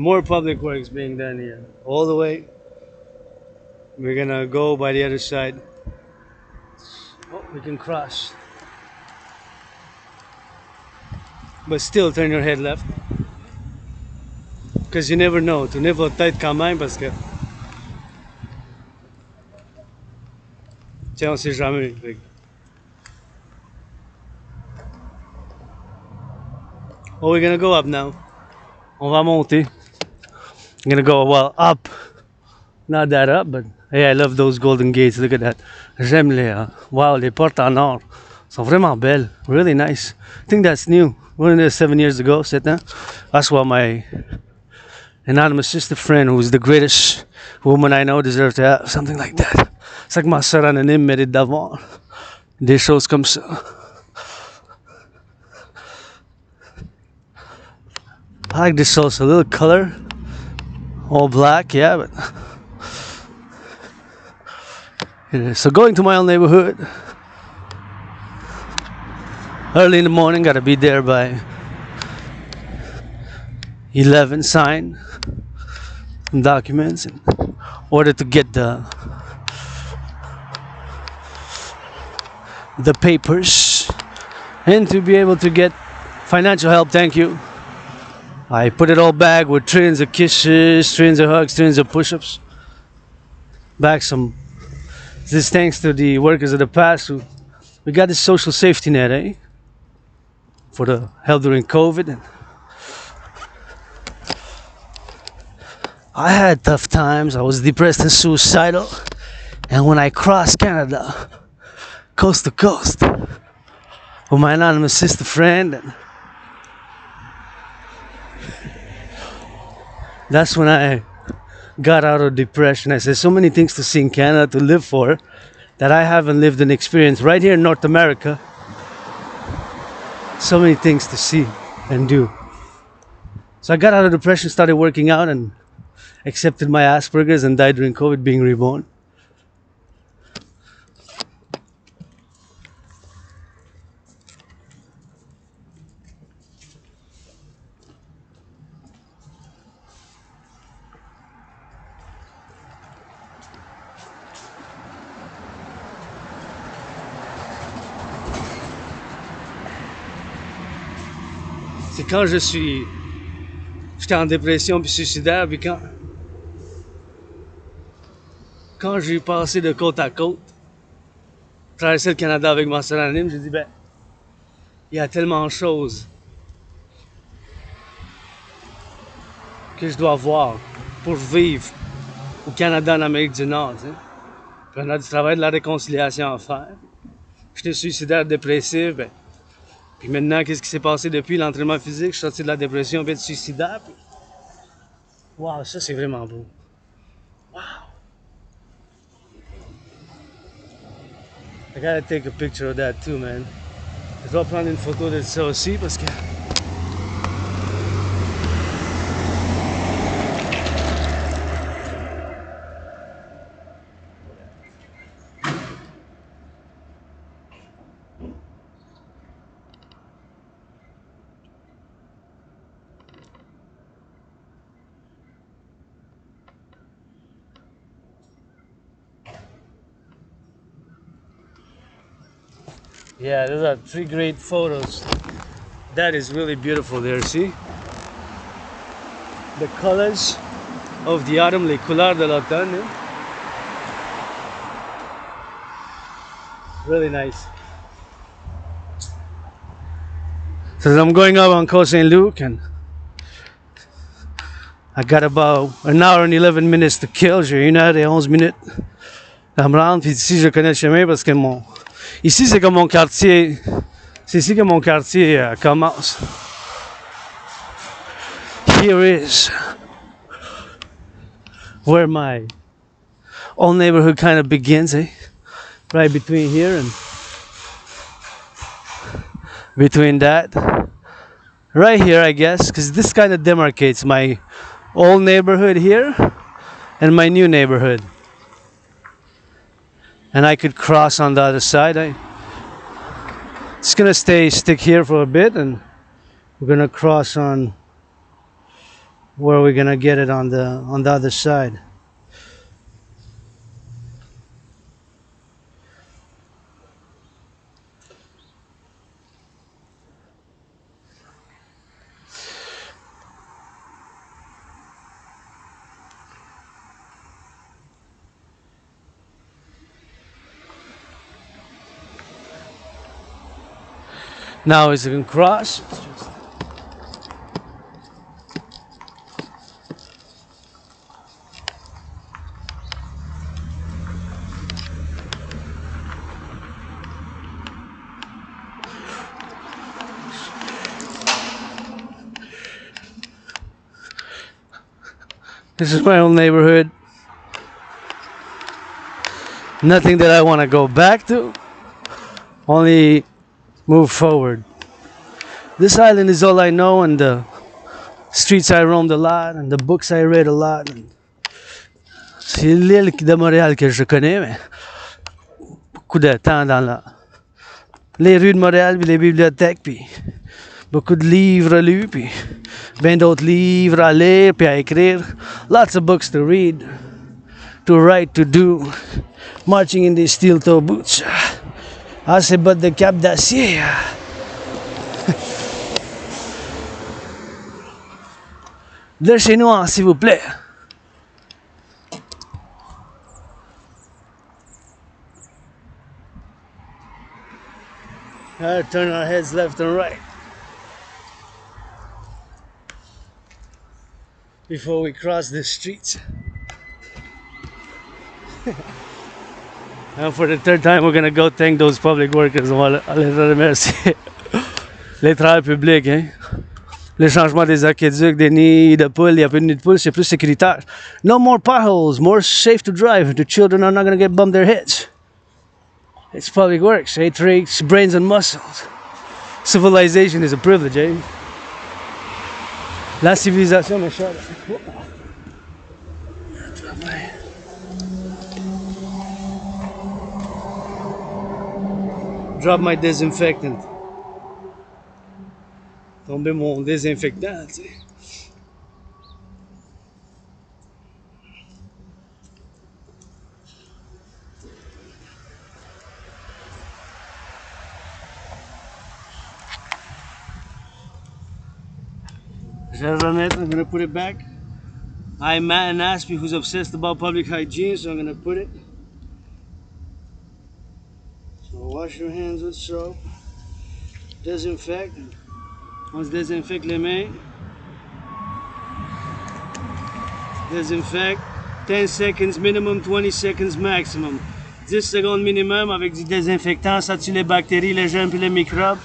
More public works being done here. All the way. We're gonna go by the other side. Oh, we can cross. But still turn your head left. Because you never know. Tu ne vas peut-être quand même parce que. Tiens, on sait jamais. Oh, we're gonna go up now. On va monter. I'm gonna go, well, up. Not that up, but hey, I love those golden gates. Look at that. J'aime les, wow, les portes en or. Sont vraiment belles. Really nice. I think that's new. We were in there 7 years ago, Cette. That's what my anonymous sister friend, who's the greatest woman I know, deserves to have something like that. C'est que ma soeur anonyme mérite d'avoir des choses comme ça. I like this also, a little color. All black, yeah, but it is. So going to my own neighborhood early in the morning, gotta be there by 11, sign some documents in order to get the papers and to be able to get financial help. Thank you. I put it all back with trillions of kisses, trillions of hugs, trillions of push-ups. Back some. This is thanks to the workers of the past who we got this social safety net, eh? For the help during COVID. And I had tough times. I was depressed and suicidal. And when I crossed Canada, coast to coast, with my anonymous sister friend, and that's when I got out of depression. I said, so many things to see in Canada, to live for, that I haven't lived and experienced right here in North America. So many things to see and do. So I got out of depression, started working out, and accepted my Asperger's and died during COVID, being reborn. C'est quand j'étais en dépression puis suicidaire, puis quand j'ai passé de côte à côte, traversé le Canada avec ma soeur anonyme, j'ai dit, ben, il y a tellement de choses que je dois voir pour vivre au Canada, en Amérique du Nord, tu sais. Puis on a du travail de la réconciliation à faire. J'étais suicidaire, dépressif, ben, puis maintenant, qu'est-ce qui s'est passé depuis l'entraînement physique? Je suis sorti de la dépression, puis de suicidaire, puis... Wow, ça c'est vraiment beau. Wow! I gotta take a picture of that too, man. Je dois prendre une photo de ça aussi parce que Yeah, those are three great photos. That is really beautiful there, see? The colors of the autumn, les couleurs de l'automne. Eh? Really nice. So I'm going up on Côte Saint Luc and I got about an hour and 11 minutes to kill. J'ai 1 heure et 11 minutes à me rendre. Puis ici, je connais le chemin parce que ici, c'est comme mon quartier. C'est ici que mon quartier commence. Here is where my old neighborhood kind of begins, eh? Right between here and between that. Right here, I guess, because this kind of demarcates my old neighborhood here and my new neighborhood. And I could cross on the other side. It's gonna stick here for a bit, and we're gonna cross on where we're gonna get it on the other side. Now as you can cross. This is my old neighborhood. Nothing that I want to go back to. Only move forward. This island is all I know, and the streets I roamed a lot, and the books I read a lot. C'est l'île de Montréal que je connais, mais beaucoup de temps dans les rues de Montréal, puis les bibliothèques, puis beaucoup de livres lus, puis bien d'autres livres à lire, puis à écrire. Lots of books to read, to write, to do. Marching in these steel-toe boots. Ah, ces bottes de cap d'acier. De chez nous, s'il vous plaît. Turn our heads left and right before we cross the streets. And for the third time, we're gonna go thank those public workers. On va les remercier. Les travailleurs publics, hein. Le changement des aqueducs, des nids de poules, il n'y a plus de nids de poules, c'est plus sécuritaire. No more potholes, more safe to drive. The children are not gonna get bumped their heads. It's public works, it takes brains and muscles. Civilization is a privilege, eh? La civilisation, mes chers. Drop my disinfectant. Tomber mon désinfectant, tu sais. Je vais le remettre, I'm gonna put it back. I'm Matt and Aspie, who's obsessed about public hygiene, so I'm gonna put it. So wash your hands with soap. Disinfect. On se désinfecte les mains. Disinfect. 10 seconds minimum, 20 seconds maximum. 10 secondes minimum avec du désinfectant, ça tue les bactéries, les germes et les microbes.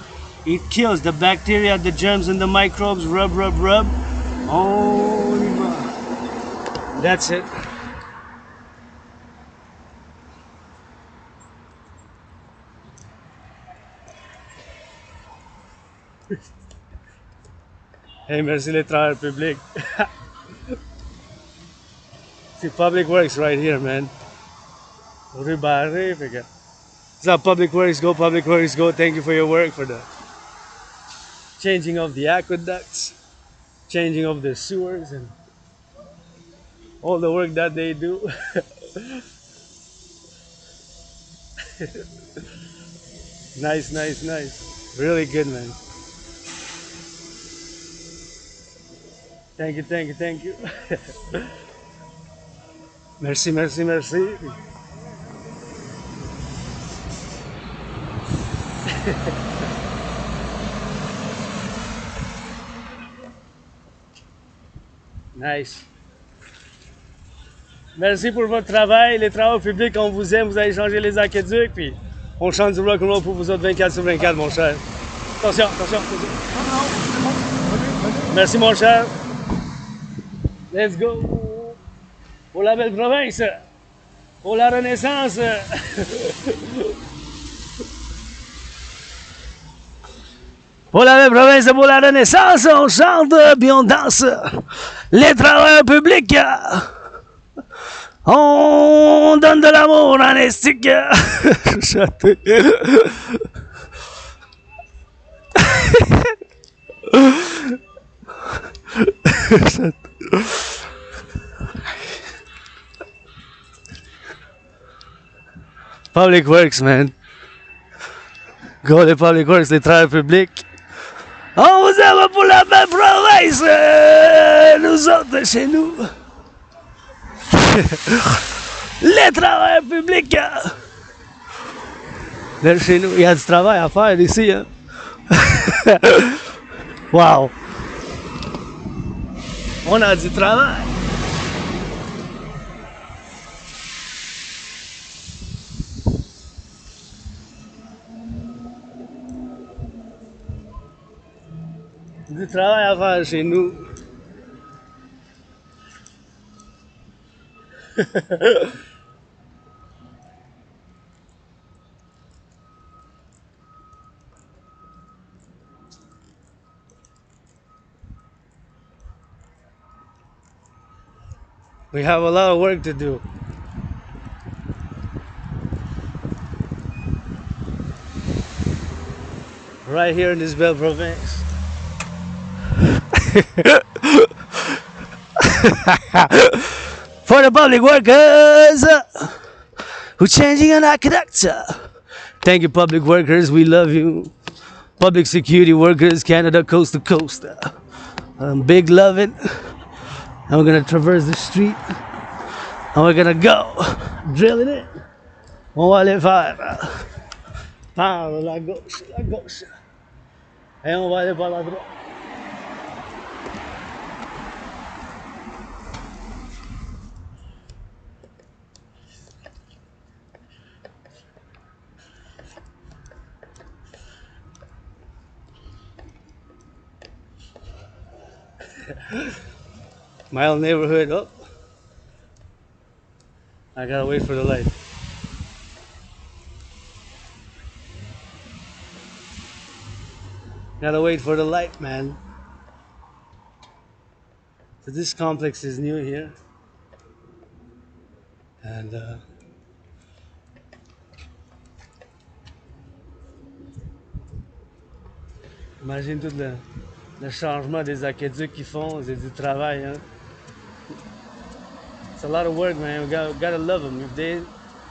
It kills the bacteria, the germs and the microbes. Rub, rub, rub. On y va. That's it. Hey, merci les travailleurs publics. See, public works right here, man. Rue Barré, fait que. So public works go, public works go. Thank you for your work, for the changing of the aqueducts, changing of the sewers, and all the work that they do. Nice, nice, nice. Really good, man. Thank you, thank you, thank you. Merci, merci, merci. Nice. Merci pour votre travail, les travaux publics, on vous aime, vous allez changer les aqueducs, puis on chante du rock&roll pour vous autres 24 sur 24, mon cher. Attention, attention, attention. Merci, mon cher. Let's go. Pour la belle province. Pour la Renaissance. Pour la belle province, pour la Renaissance, on chante, puis on danse. Les travailleurs publics. On donne de l'amour en estique. Chanter. Public Works, man. Go les Public Works, les travailleurs publics. On vous aime pour la belle province. Nous autres, chez nous. Les travailleurs publics. Là, chez nous, il y a du travail à faire ici. Hein? Wow. On a du travail. Du travail à faire chez nous. We have a lot of work to do. Right here in this belle province. For the public workers who changing an aqueduct. Thank you, public workers. We love you. Public security workers, Canada coast to coast. Big loving. And we're gonna traverse the street. And we're gonna go drilling it. On va aller faire par la gauche, la gauche. Et on va aller par la droite. My old neighborhood. Oh, I gotta wait for the light. Gotta wait for the light, man. So this complex is new here, and imagine tout le changement des aqueducs qu'ils font, c'est du travail, hein. It's a lot of work, man. We gotta love them.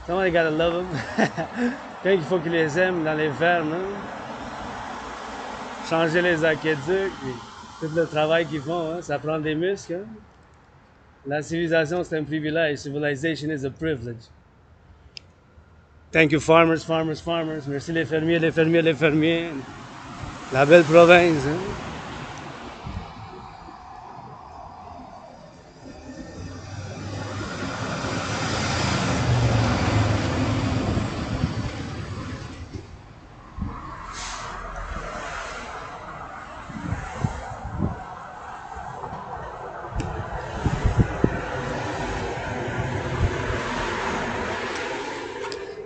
Somebody gotta love them. Quand il faut qu'ils les aiment dans les fermes, hein? Changer les aqueducs, puis tout le travail qu'ils font, hein? Ça prend des muscles. Hein? La civilisation, c'est un privilège. Civilization is a privilege. Thank you, farmers, farmers, farmers. Merci les fermiers, les fermiers, les fermiers. La belle province, hein?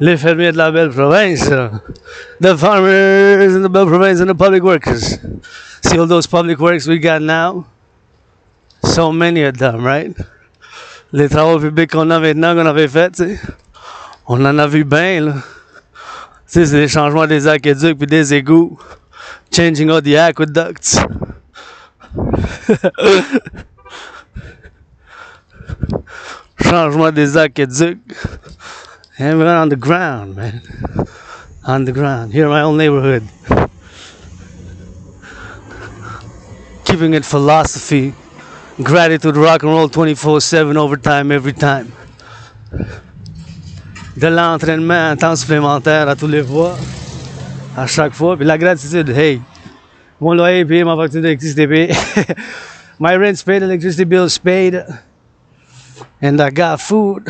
Les fermiers de la belle province, the farmers in the belle province and the public workers. See all those public works we got now? So many of them, right? Les travaux publics qu'on a maintenant, qu'on avait fait, tu sais, on en a vu bien, là. Tu sais, c'est les changements des aqueducs puis des égouts. Changing all the aqueducts. Changement des aqueducs. And we're on the ground, man. on the ground, here in my own neighborhood. Keeping it philosophy, gratitude, rock and roll 24/7, overtime, every time. De l'entraînement, temps supplémentaire à tous les voies, à chaque fois. Puis la gratitude, hey, mon loyer est payé, ma facture d'électricité est payée. My rent's paid, electricity bill's paid, and I got food.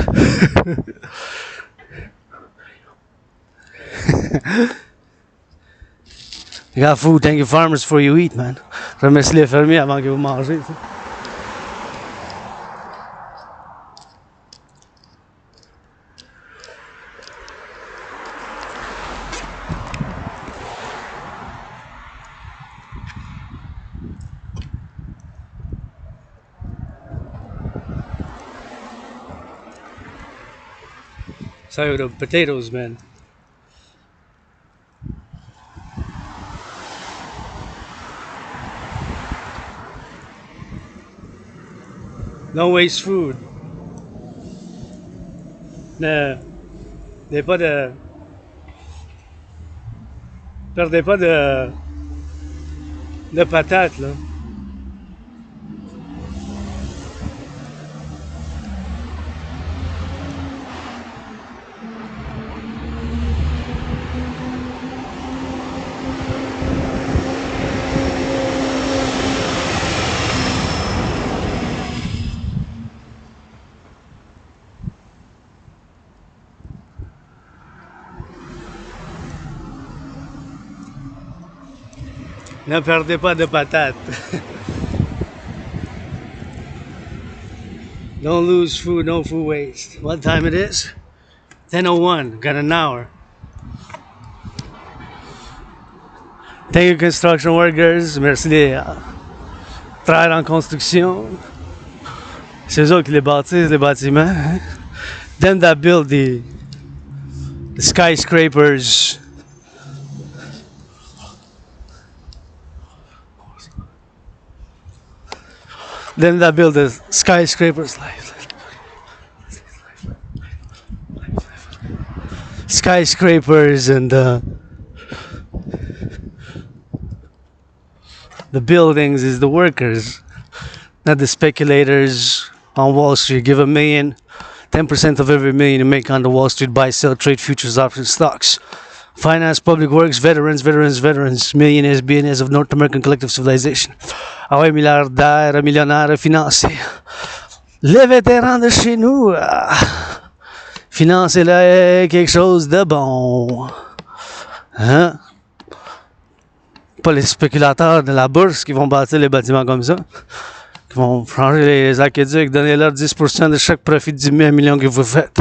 I got food, thank you farmers for you eat, man. Remercie les fermiers avant que vous mangez. Sorry, the potatoes, man. Don't waste food. Perdez pas de patates, là. Ne perdez pas de patates. Don't lose food, no food waste. What time it is? 10:01, got an hour. Thank you construction workers, merci les travailleurs en construction. C'est eux autres qui les bâtissent, les bâtiments. Hein? Them that build the skyscrapers. Them that build the skyscrapers. Skyscrapers and the buildings is the workers, not the speculators on Wall Street. Give a million, 10% of every million you make on the Wall Street, buy, sell, trade futures, options, stocks. Finance, public works, veterans, millionaires, billionaires of North American collective civilization. Ah ouais, milliardaires, millionnaires, financiers. Les vétérans de chez nous, financez-le quelque chose de bon. Hein? Pas les spéculateurs de la bourse qui vont bâtir les bâtiments comme ça, qui vont changer les aqueducs, donner leur 10% de chaque profit de 10 000 millions que vous faites.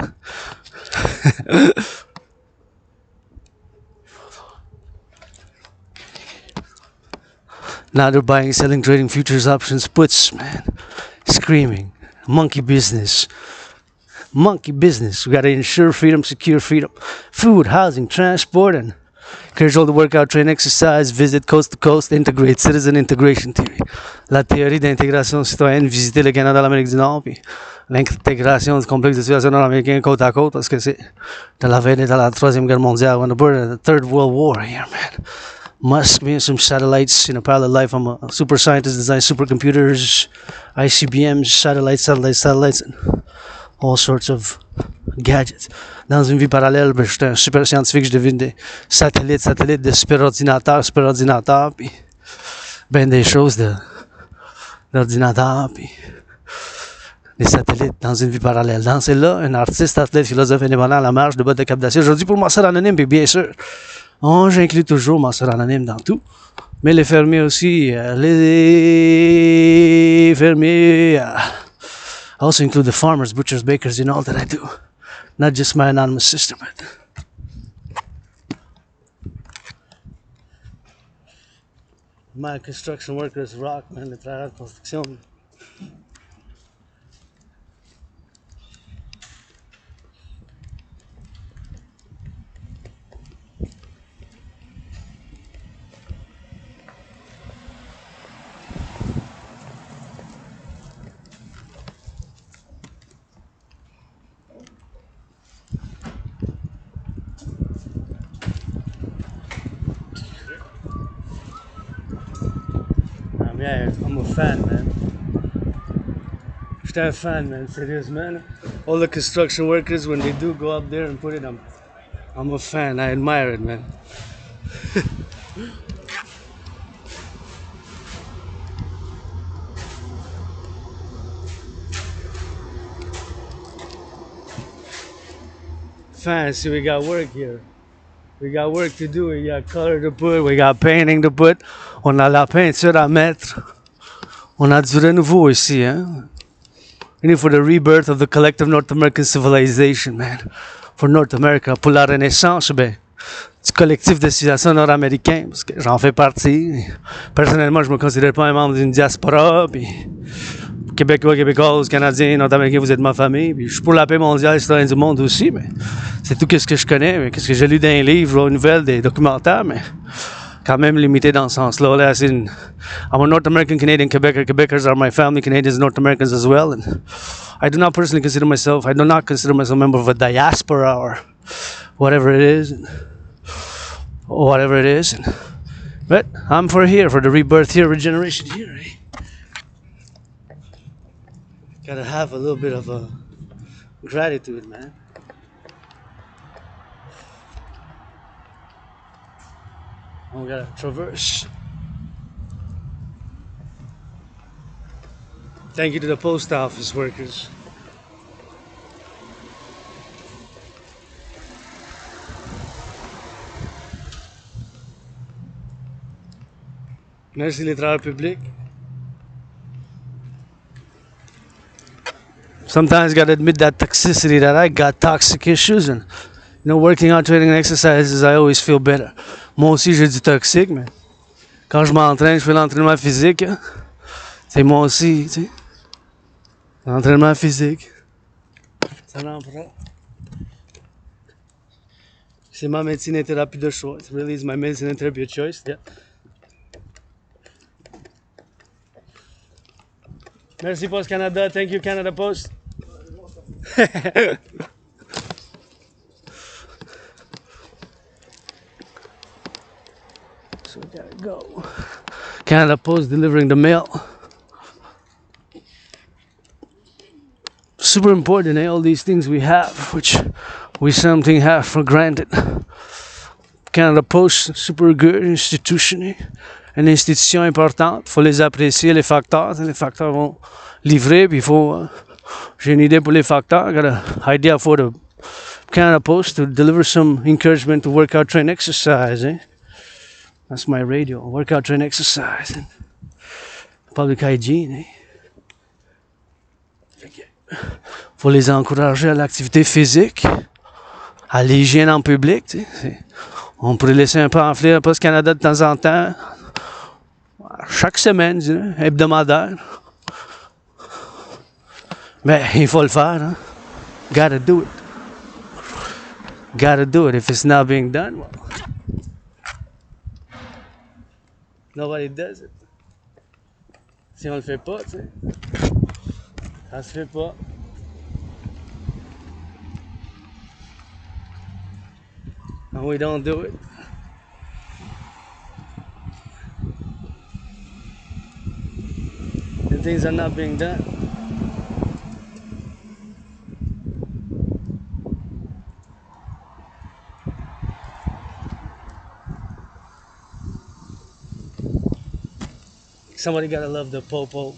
Now they're buying, selling, trading futures, options, puts, man. Screaming. Monkey business. Monkey business. We gotta ensure freedom, secure freedom. Food, housing, transport, and encourage all the workout, train, exercise, visit coast to coast, integrate, citizen integration theory. La théorie d'intégration citoyenne, visiter le Canada, l'Amérique du Nord, puis l'intégration du complexe de civilisation nord-américain côte à côte, parce que c'est dans la veille de la Troisième Guerre mondiale, on the border of the Third World War here, man. Musk being some satellites in a parallel life. I'm a super scientist, design supercomputers, ICBMs, satellites, and all sorts of gadgets. Dans une vie parallèle, ben, j'étais un super scientifique, je devine des satellites, de super ordinateurs, puis ben des choses d'ordinateurs, puis des satellites dans une vie parallèle. Dans celle-là, un artiste, athlète, philosophe indépendant à la marche de bottes de cap d'acier. Aujourd'hui, pour moi, c'est anonyme, puis bien sûr, j'inclus toujours ma soeur anonyme dans tout. Mais les fermiers aussi, les fermiers. I also include the farmers, butchers, bakers in all that I do. Not just my anonymous sister, but my construction workers, rock, man, les travailleurs de construction. Yeah, I'm a fan, man. J'étais un fan, man, sérieusement. Là. All the construction workers, when they do go up there and put it, I'm a fan. I admire it, man. Fancy, we got work here. We got work to do. We got color to put. We got painting to put. On a la peinture à mettre. On a du renouveau ici, hein? We need for the rebirth of the collective North American civilization, man. For North America, pour la renaissance, ben, du collectif de civilisation nord-américain, parce que j'en fais partie. Personnellement, je me considère pas un membre d'une diaspora, puis Québécois, Québécoises, Canadiens, Nord-Américains, vous êtes ma famille. Puis je suis pour la paix mondiale, citoyen du monde aussi, mais c'est tout ce que je connais, mais qu'est-ce que j'ai lu dans les livres, aux nouvelles, des documentaires, mais quand même limité dans ce sens-là. Là, I'm a North American Canadian Quebecer. Quebecers are my family, Canadians, North Americans as well. And I do not personally consider myself, I do not consider myself a member of a diaspora or whatever it is. But I'm for the rebirth here, regeneration here. Eh? Gotta have a little bit of a gratitude, man. We gotta traverse. Thank you to the post office workers. Merci les travailleurs publics. Sometimes you gotta admit that toxicity, that I got toxic issues, and working out, training, and exercises, I always feel better. Moi aussi, j'ai du toxique, mais quand je m'entraîne, je fais l'entraînement physique. C'est moi aussi, tu sais. L'entraînement physique. Ça n'en prend. C'est ma médecine et thérapie de choix. It really is my medicine and therapy of choice. Yeah. Merci Post Canada. Thank you Canada Post. So we gotta go. Canada Post delivering the mail. Super important, all these things we have, which we something have for granted. Canada Post, super good institution, une institution importante. Faut les apprécier, les facteurs. Les facteurs vont livrer, puis il faut. J'ai une idée pour les facteurs. I got an idea for the Canada Post to deliver some encouragement to workout, train, exercise. Eh? That's my radio. Workout, train, exercise. And public hygiene. Eh? Faut les encourager à l'activité physique, à l'hygiène en public. Tu sais. On pourrait laisser un pamphlet à Post Canada de temps en temps, chaque semaine, hebdomadaire. Mais il faut le faire. Hein? Gotta do it. Gotta do it. If it's not being done, well, nobody does it. Si on le fait pas, tu sais, ça se fait pas. And we don't do it. And things are not being done. Somebody gotta love the popo.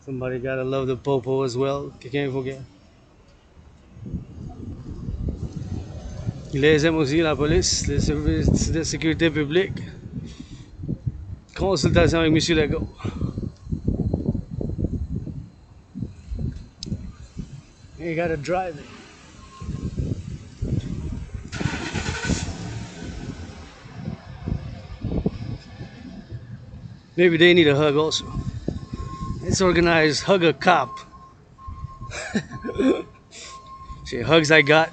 Somebody gotta love the popo as well. Quelqu'un faut que. Il les aime aussi, la police, les services de sécurité publique. Consultation avec M. Legault. You gotta drive it. Maybe they need a hug also. Let's organize Hug a Cop. See, hugs I got.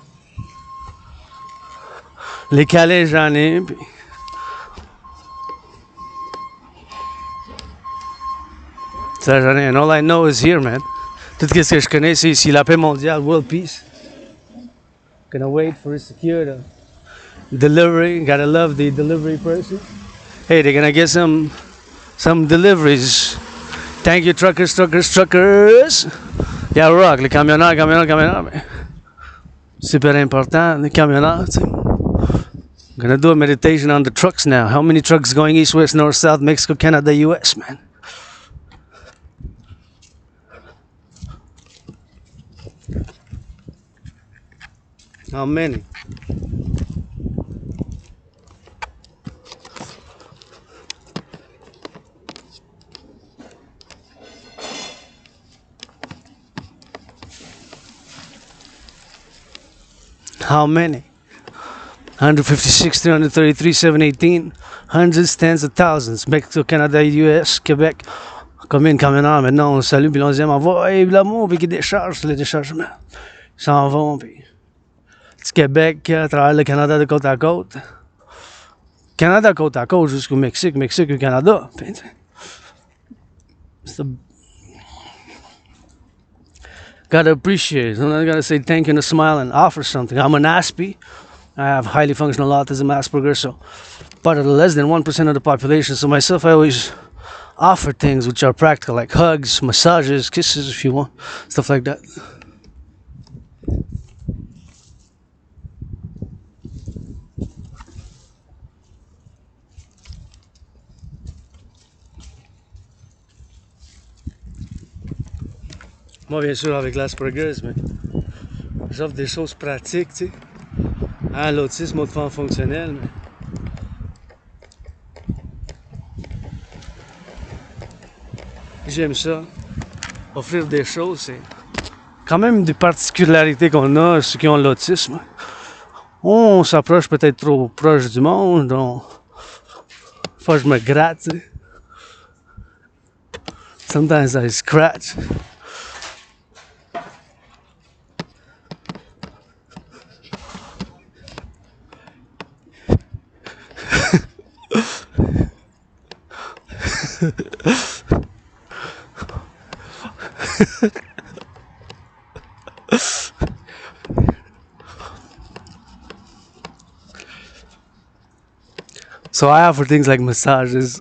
Les câlins j'en ai. Puis... ça j'en ai. And all I know is here, man. Tout ce que je connais, c'est ici la paix mondiale, world peace. Gonna wait for it secure to delivery. Gotta love the delivery person. Hey, they're gonna get some deliveries. Thank you, truckers, truckers, truckers. Yeah, rock, les camionneurs, camionneurs, camionneurs. Mais super important, les camionneurs, tu sais. Gonna do a meditation on the trucks now. How many trucks going east, west, north, south, Mexico, Canada, US, man? How many? How many? 156, 333, 718, hundreds, tens of thousands. Mexico, Canada, US, Québec. Combien de camionneurs maintenant on salue, puis on se dit, on va, hey, l'amour, puis qui décharge, les déchargements. Ils s'en vont, puis. Du Québec à travers le Canada de côte à côte. Canada côte à côte jusqu'au Mexique, Mexique au Canada. Puis, gotta appreciate. Sometimes gotta say thank you and a smile and offer something. I'm an ASPE. I have highly functional autism, Asperger's, so part of the less than 1% of the population. So myself, I always offer things which are practical, like hugs, massages, kisses if you want, stuff like that. Moi, bien sûr, avec l'Asperger's, mais j'offre des choses pratiques, tu sais. Hein, l'autisme, autre forme fonctionnelle, mais. J'aime ça. Offrir des choses, c'est quand même des particularités qu'on a, ceux qui ont l'autisme. On s'approche peut-être trop proche du monde, donc. Faut que je me gratte, tu sais. Sometimes I scratch. So I offer things like massages.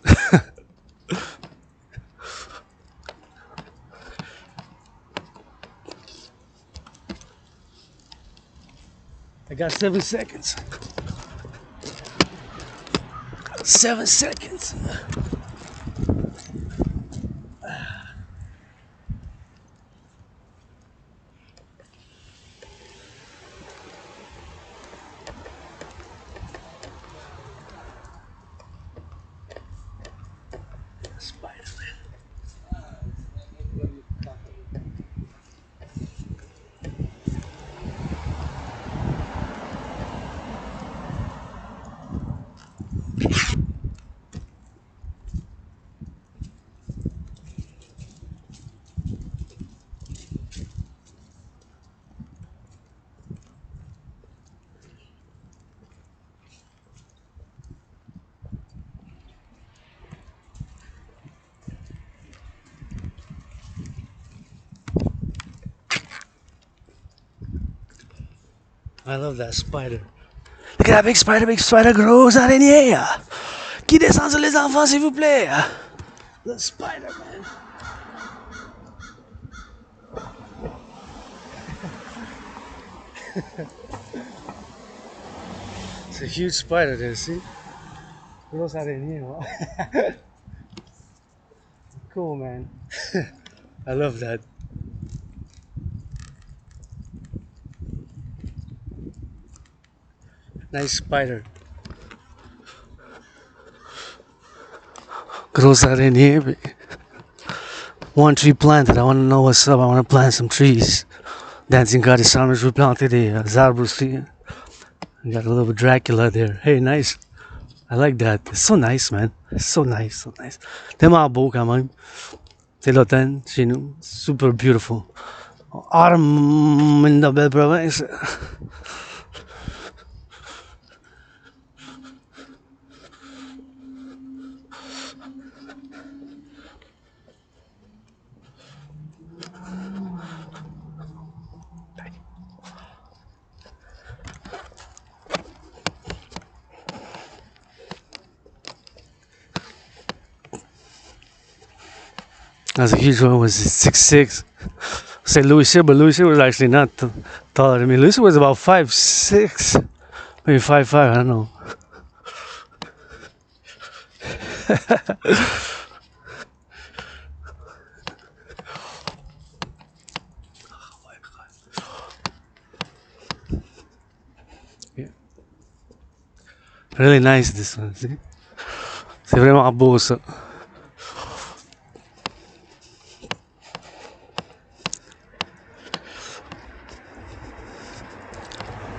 I got 7 seconds. 7 seconds. Spider-Man. I love that spider. Look at that big spider, grosse araignée. Qui descend sur les enfants, s'il vous plaît? The Spider-Man. It's a huge spider there, see? Grosse araignée, huh? Cool, man. I love that. Nice spider. Grosse araignée. One tree planted. I want to know what's up. I want to plant some trees. Dancing Goddess Summers. We planted the arbres aussi. We got a little Dracula there. Hey, nice. I like that. It's so nice, man. It's so nice, so nice. Tellement beau quand même. C'est l'automne chez nous. Super beautiful. Autumn in the belle province. That's a huge one. Was 6'6". Say Louis, but Louis was actually not taller than me. Louis was about 5'6", maybe 5'5". I don't know. Yeah. Really nice this one. See? C'est vraiment beau ça.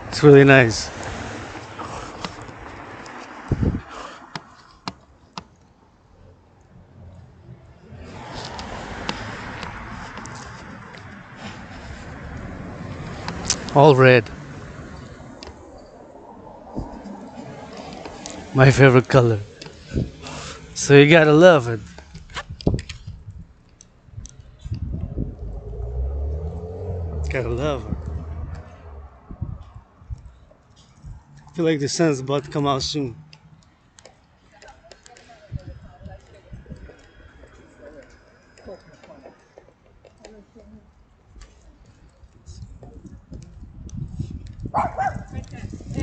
It's really nice. All red. My favorite color. So you gotta love it. Gotta love it. I feel like the sun's about to come out soon.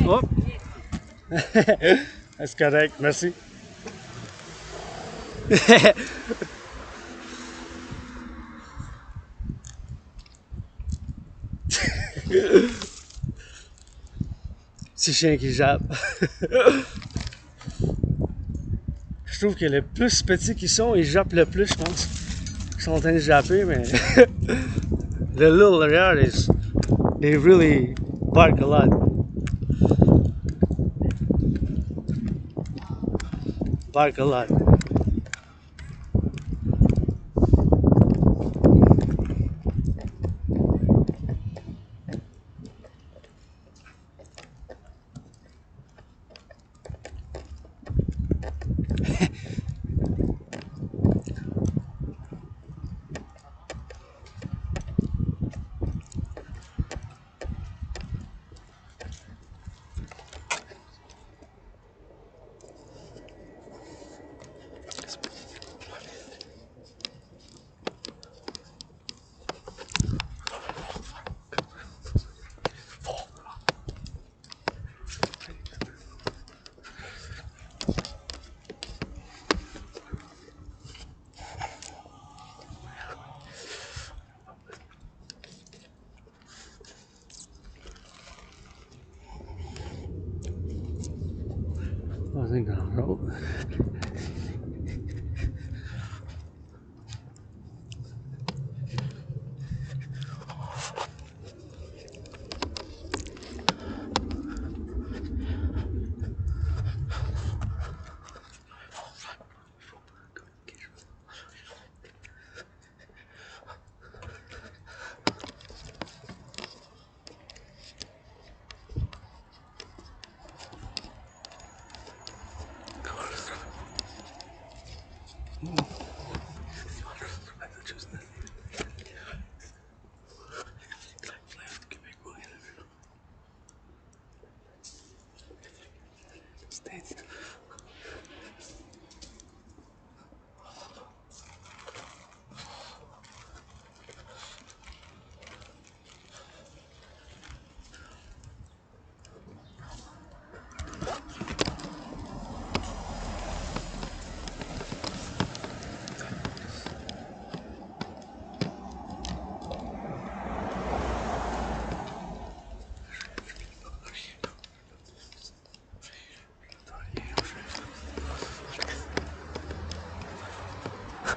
Oh. That's correct, merci. Petit chien qui jappe. Je trouve que le plus petits qu'ils sont, ils jappent le plus, je pense. Ils sont en train de japper, mais the little they they really bark a lot. Bark a lot. I think I'm wrong.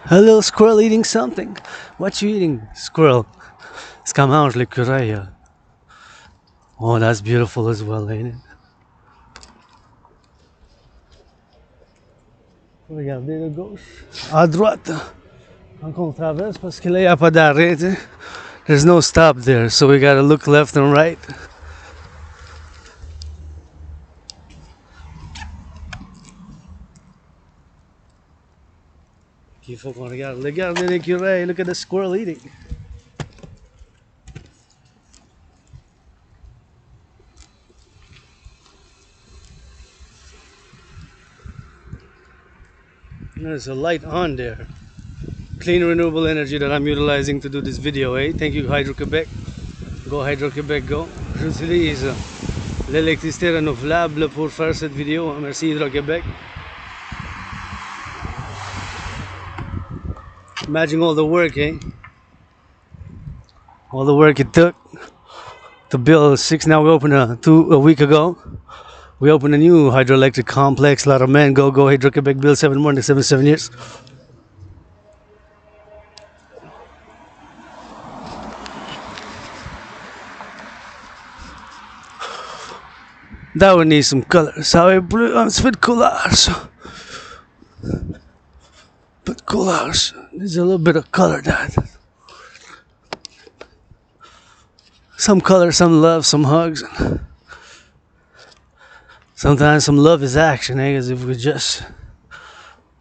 A little squirrel eating something. What you eating, squirrel? Ce qu'elle mange l'écureuil. Oh, that's beautiful as well, ain't it? Regardez le gauche. À droite. Quand on traverse, parce que là, il n'y a pas d'arrêt. There's no stop there, so we gotta look left and right. Il faut qu'on regarde. Regardez l'écureuil. Look at the squirrel eating. There's a light on there. clean renewable energy that I'm utilizing to do this video, eh? Thank you, Hydro-Québec. Go Hydro-Québec, go. J'utilise l'électricité renouvelable pour faire cette vidéo. Merci Hydro-Québec. Imagine all the work, eh? All the work it took to build 6. Now we opened a week ago. We opened a new hydroelectric complex. A lot of men go Hydro-Québec build 7 more in 7 years. That would need some color. Ça va être bleu, un petit peu de couleur, ça. But couleur, ça. Needs a little bit of color, Dad. Some color, some love, some hugs. Sometimes some love is action, eh? Because if we just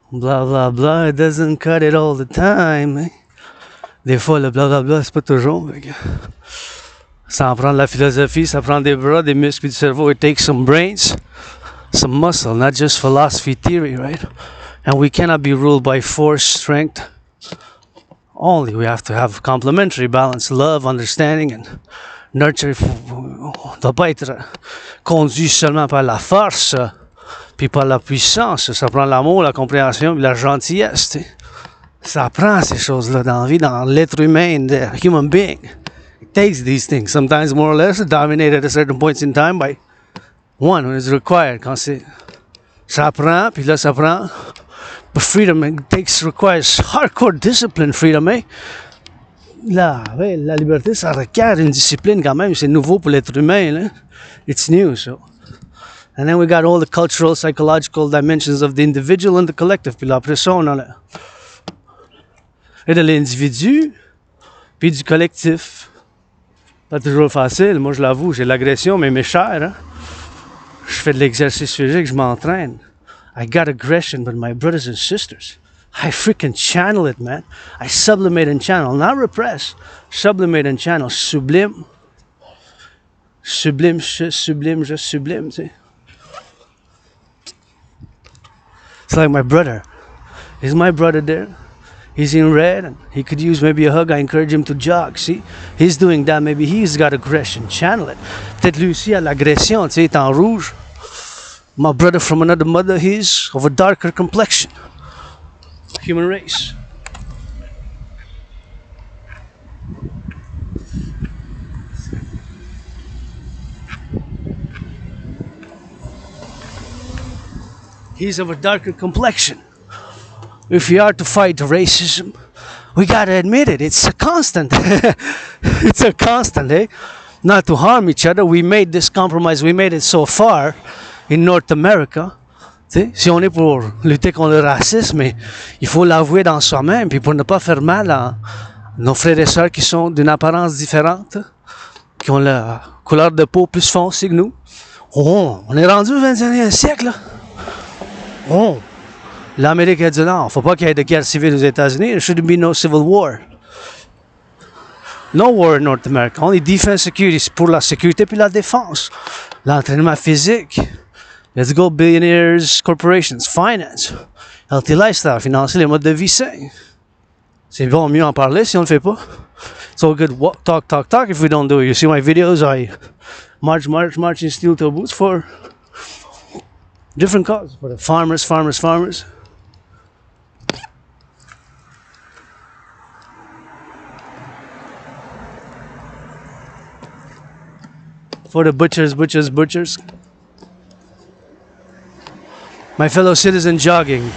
blah blah blah, it doesn't cut it all the time, eh? Des fois, le blah blah blah, c'est pas toujours. Ça en prend de la philosophie, ça prend des bras, des muscles, du cerveau. It takes some brains, some muscle, not just philosophy theory, right? And we cannot be ruled by force, strength. Only we have to have complementary balance, love, understanding, and nurture. On ne doit pas être conduit seulement par la force, puis par la puissance. Ça prend l'amour, la compréhension, puis la gentillesse. T'sais. Ça prend ces choses-là dans la vie, dans l'être humain, the human being. It takes these things, sometimes more or less, dominated at certain points in time by one when it's required. Quand c'est, ça prend, puis là ça prend. But freedom requires hardcore discipline, freedom, eh? La liberté, ça requiert une discipline quand même. C'est nouveau pour l'être humain, là. It's new, so. And then we got all the cultural, psychological dimensions of the individual and the collective. Puis là, après ça, on a de l'individu, puis du collectif. Pas toujours facile, moi je l'avoue, j'ai l'agression, mais mes chers, hein? Je fais de l'exercice physique, je m'entraîne. I got aggression, but my brothers and sisters, I freaking channel it, man. I sublimate and channel, not repress. Sublimate and channel, sublime. Sublime, sublime, just sublime, see? It's like my brother. Is my brother there? He's in red and he could use maybe a hug. I encourage him to jog, see? He's doing that, maybe he's got aggression, channel it. Peut-être lui aussi a l'agression, tu sais, il est en rouge. My brother from another mother, he's of a darker complexion. Human race. He's of a darker complexion. If we are to fight racism, we gotta admit it. It's a constant. It's a constant, eh? Not to harm each other. We made this compromise. We made it so far in North America. T'sais, si on est pour lutter contre le racisme, mais il faut l'avouer dans soi-même, puis pour ne pas faire mal à nos frères et sœurs qui sont d'une apparence différente, qui ont la couleur de peau plus foncée que nous. Oh, on est rendu au 21e siècle, là. Oh, l'Amérique a dit non, faut pas qu'il y ait de guerre civile aux États-Unis. There shouldn't be no civil war. No war in North America. Only defense security, c'est pour la sécurité puis la défense. L'entraînement physique. Let's go billionaires, corporations, finance, healthy lifestyle, financer les modes de vie sains. C'est bon, mieux en parler si on le fait pas. It's all good talk if we don't do it. You see my videos, I march in steel toe boots for different causes. For the farmers. For the butchers. My fellow citizen jogging.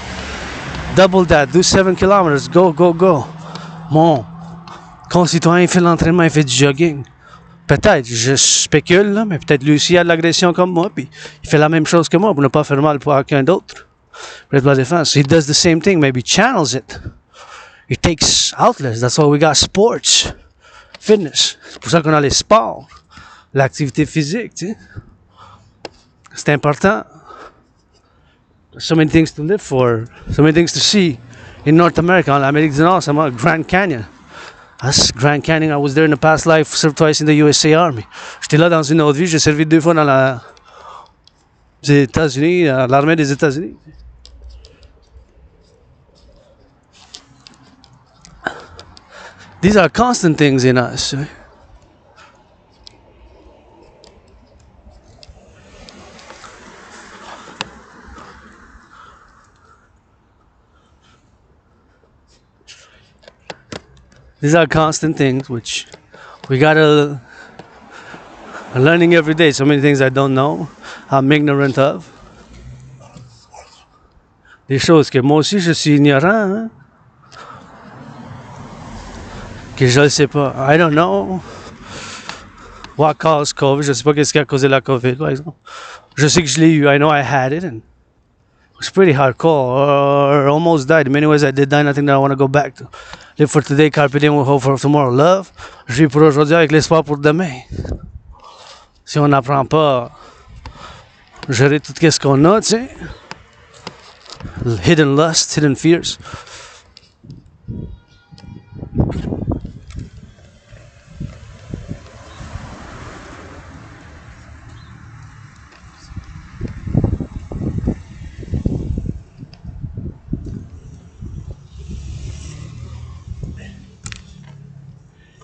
Double that. Do 7 kilometers. Go. Mon concitoyen fait l'entraînement, il fait du jogging. Peut-être, je spécule, là, mais peut-être lui aussi a de l'agression comme moi, puis il fait la même chose que moi pour ne pas faire mal pour quelqu'un d'autre. Pour la défense. He does the same thing, maybe channels it. He takes outlets. That's why we got sports. Fitness. C'est pour ça qu'on a les sports. L'activité physique, tu sais. C'est important. So many things to live for, so many things to see in North America. En Amérique du Nord, c'est moi, Grand Canyon. That's Grand Canyon. I was there in the past life, served twice in the USA Army. J'étais là dans une autre vie, j'ai servi 2 fois dans les États-Unis, l'armée des États-Unis. These are constant things in us. Right? These are constant things which we gotta learning every day. So many things I don't know, I'm ignorant of. Des choses que moi aussi je suis ignorant, hein? Que je ne sais pas. I don't know what caused COVID. Je sais pas qu'est-ce qui a causé la COVID, par exemple. Je sais que je l'ai eu. I know I had it, and it was pretty hardcore. Or almost died. In many ways, I did die. Nothing that I want to go back to. Live for today, carpe diem, hope for tomorrow. Love. Je vis pour aujourd'hui avec l'espoir pour demain. Si on n'apprend pas à gérer tout ce qu'on a, tu sais. Hidden lust, hidden fears.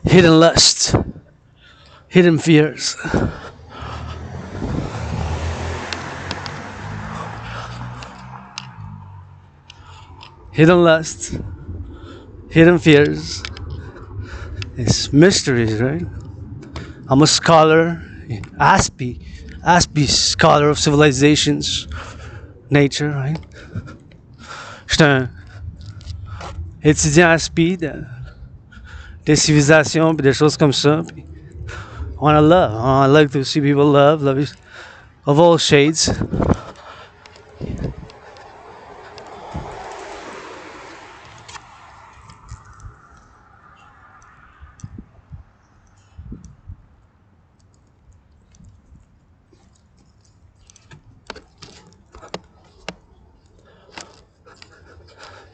Hidden lust, hidden fears. Hidden lust, hidden fears. It's mysteries, right? I'm a scholar, Aspie scholar of civilizations, nature, right? Je suis un étudiant Aspie des civilisations, puis des choses comme ça. Puis I want to love. I like to see people love of all shades.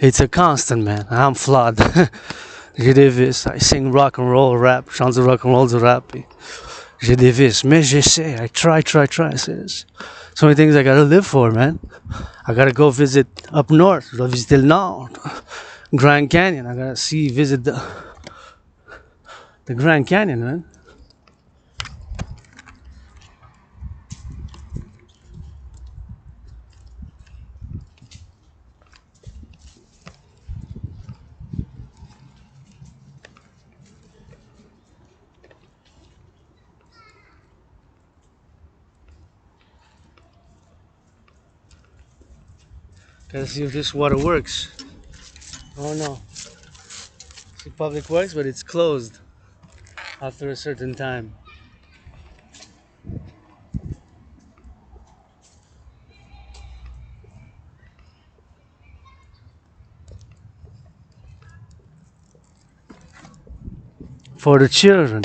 It's a constant, man. I'm flawed. J'ai des vices. I sing rock and roll rap. Je chante du rock and roll, du rap. J'ai des vices. Mais j'essaie. I try. So many things I gotta live for, man. I gotta go visit up north. Je dois visiter le nord. Grand Canyon. I gotta visit the Grand Canyon, man. Gotta see if this water works. Oh no. See, public works, but it's closed after a certain time. For the children,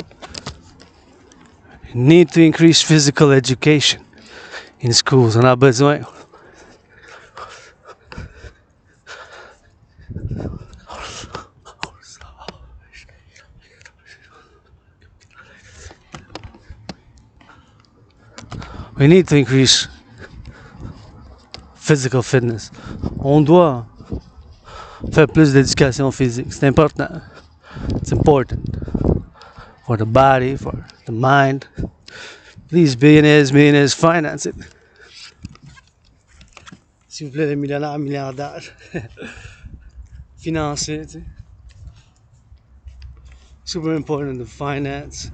need to increase physical education in schools. On a besoin. We need to increase physical fitness. On doit faire plus d'éducation physique. C'est important. It's important for the body, for the mind. Please, millionaires, finance it. S'il vous plaît, les millionnaires, milliardaires. Financez, tu sais. Super important to finance.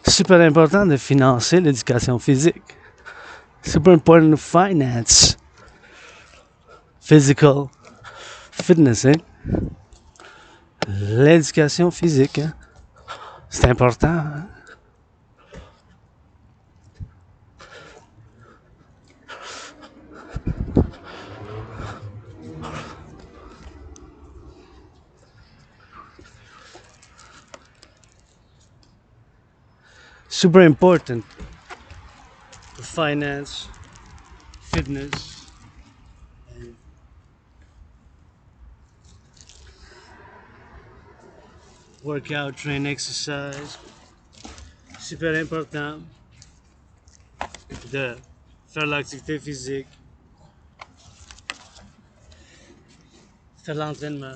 Super important de financer l'éducation physique. Super important to finance physical fitness, hein? L'éducation physique, hein? C'est important, hein? Super important to finance fitness and workout, train, exercise, super important de faire l'activité physique, faire l'entraînement.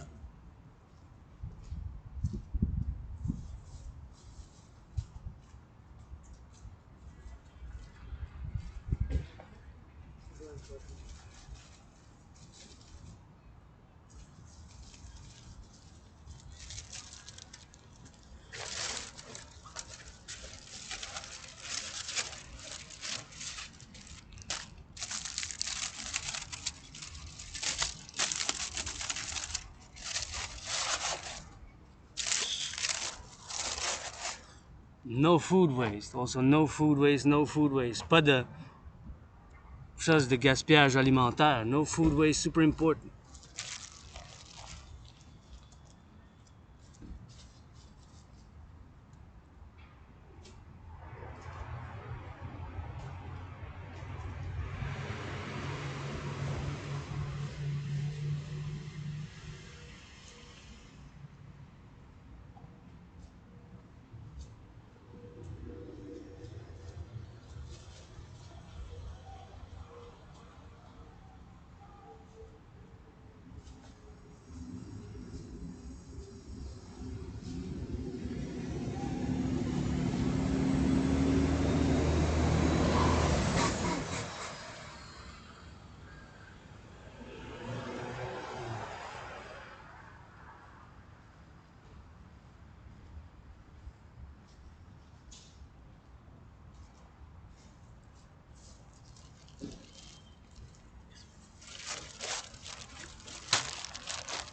No food waste. Also, no food waste, no food waste. Pas de chose de gaspillage alimentaire. No food waste, super important.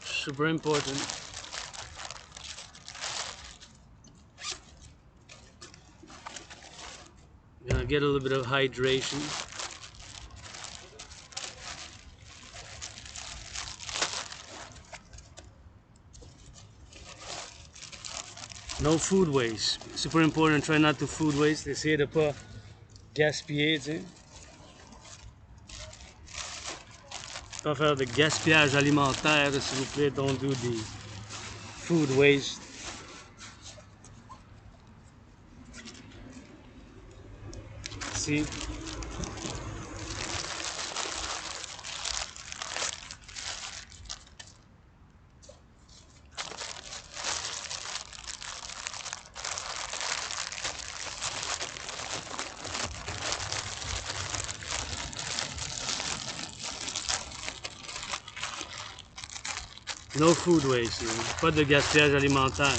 Super important. Gonna get a little bit of hydration. No food waste. Super important. Try not to food waste. Essayez de pas gaspiller, tu sais. Pas faire de gaspillage alimentaire, s'il vous plaît. Don't do the food waste. See? No food waste, pas de gaspillage alimentaire.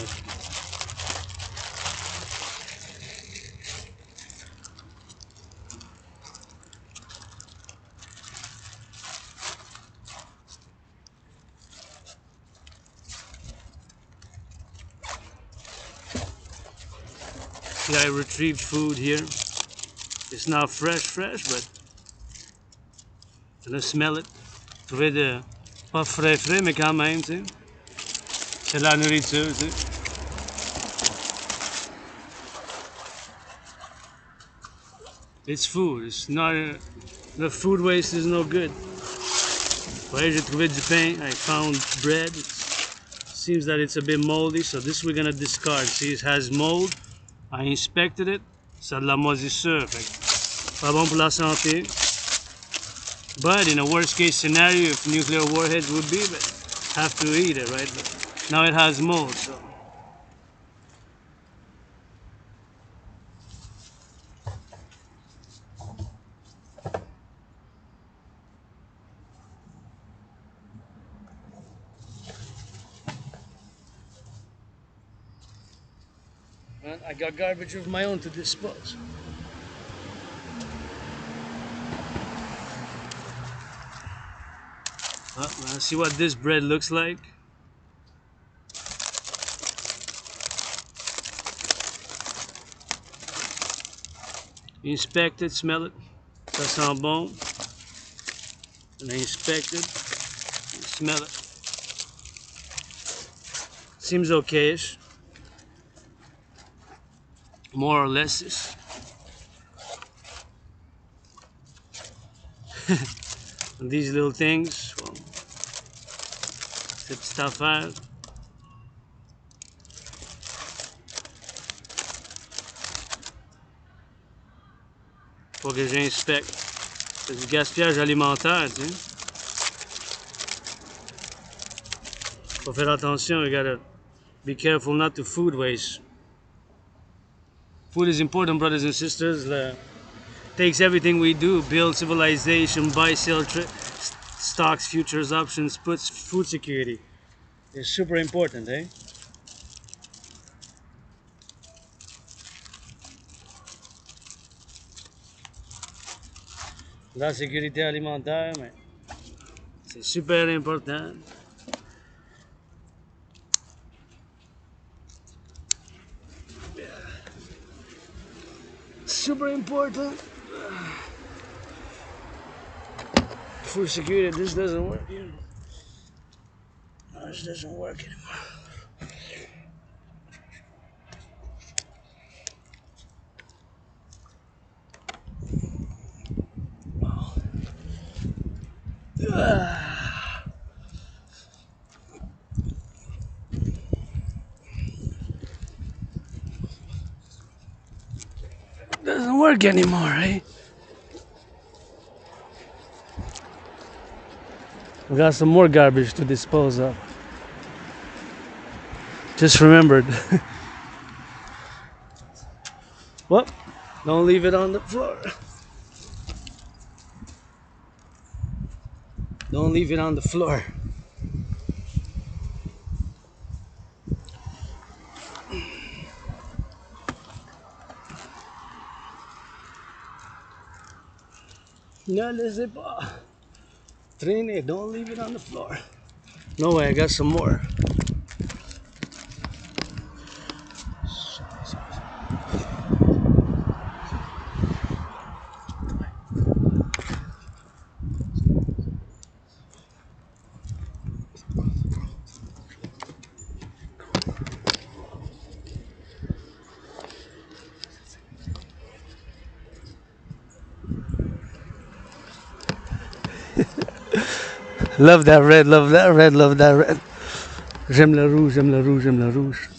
See, I retrieved food here. It's not fresh, but you can smell it. Trouver de pas frais, mais quand même, tu sais. C'est de la nourriture, tu sais. It's food. It's not the food waste is no good. Ouais, j'ai trouvé du pain. I found bread. It seems that it's a bit moldy, so this we're gonna discard. See, it has mold. I inspected it. Ça a de la moisissure. Fait que pas bon pour la santé. But in a worst case scenario, if nuclear warheads would be, but have to eat it, right? But now it has mold, so. And I got garbage of my own to dispose. Let's see what this bread looks like. Inspect it, smell it. Ça sent bon. And I inspect it, smell it. Seems okayish. More or less. These little things. Well, cette petite affaire. Faut que j'inspecte. C'est du gaspillage alimentaire, tu sais. Faut faire attention, we gotta be careful not to food waste. Food is important, brothers and sisters. Takes everything we do, build civilization, buy, sell, stocks, futures, options, puts food security. It's super important, eh? La sécurité alimentaire, mais c'est super important. Super important. Food security, this doesn't work. No, this doesn't work anymore. Doesn't work anymore, eh? We got some more garbage to dispose of. Just remembered. Well, don't leave it on the floor. Don't leave it on the floor. Ne laissez pas traîner. Don't leave it on the floor. No way, I got some more. Love that red, love that red, love that red. J'aime le rouge, j'aime le rouge, j'aime le rouge.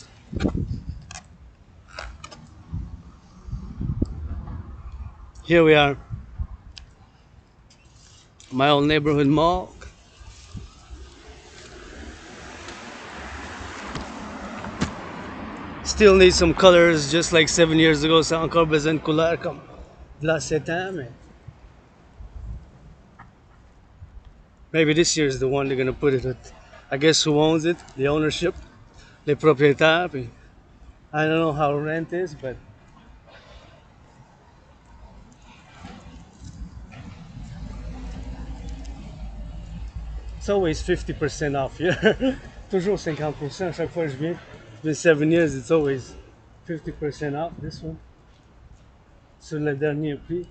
Here we are. My old neighborhood mall. Still need some colors, just like 7 years ago. Ça a encore besoin de couleurs comme de la Cette, mais maybe this year is the one they're gonna put it at. I guess who owns it, the ownership, les propriétaires. I don't know how rent is, but it's always 50% off here. Toujours 50%. Chaque fois que je viens, it's been 7 years, it's always 50% off. This one, sur le dernier prix.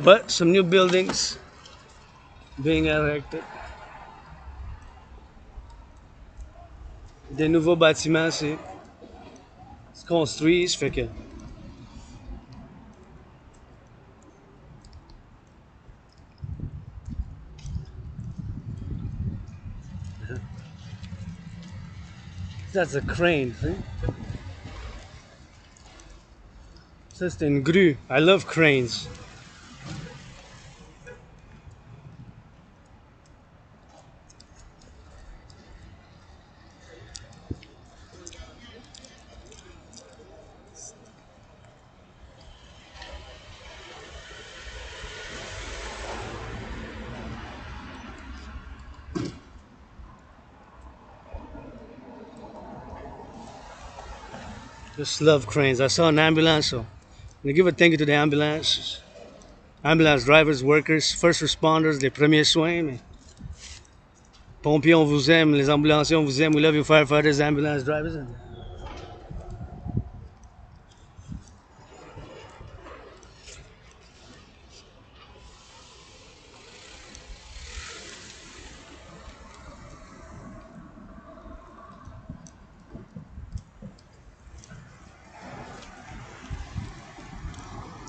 But some new buildings being erected. Des nouveaux bâtiments, se construisent, fait que that's a crane, see? Ça c'est une grue. I love cranes. Just love cranes. I saw an ambulance, so I'm gonna give a thank you to the ambulance drivers, workers, first responders, les premiers soins. Mais pompiers, on vous aime. Les ambulanciers, on vous aime. We love you, firefighters, ambulance drivers.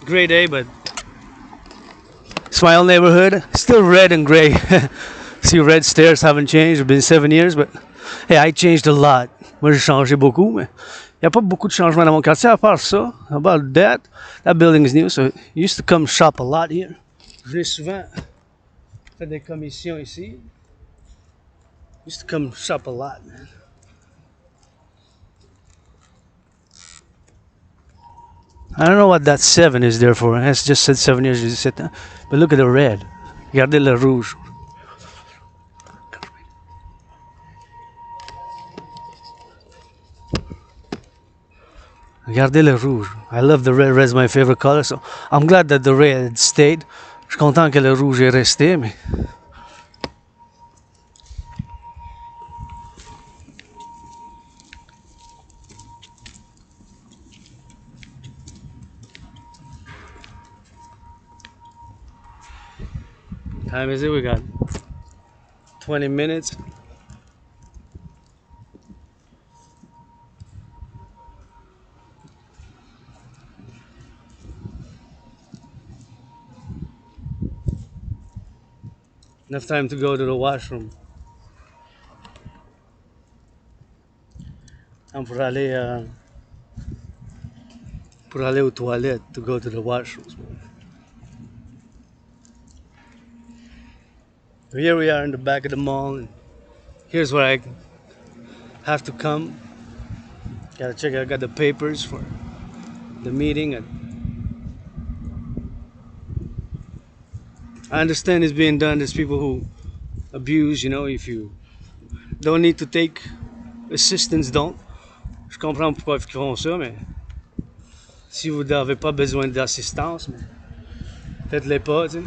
Gray day, but it's my old neighborhood. Still red and gray. See, red stairs haven't changed. It's been 7 years, but hey, I changed a lot. Moi, j'ai changé beaucoup, mais il n'y a pas beaucoup de changements dans mon quartier à part ça. About that, that building is new, so I used to come shop a lot here. Je venais souvent faire des commissions ici. Used to come shop a lot, man. I don't know what that 7 is there for. It just said 7 years. Just said that. But look at the red. Regardez le rouge. Regardez le rouge. I love the red. Red's my favorite color. So I'm glad that the red stayed. Je suis content que le rouge est resté, mais time is it? We got 20 minutes. Enough time to go to the washroom. I'm pour aller aux toilettes, to go to the washrooms. Here we are in the back of the mall, and here's where I have to come. Gotta check. I got the papers for the meeting, and I understand it's being done. There's people who abuse. You know, if you don't need to take assistance, don't. Je comprends pourquoi ils font ça, mais si vous n'avez pas besoin d'assistance, faites-les pas, tu sais.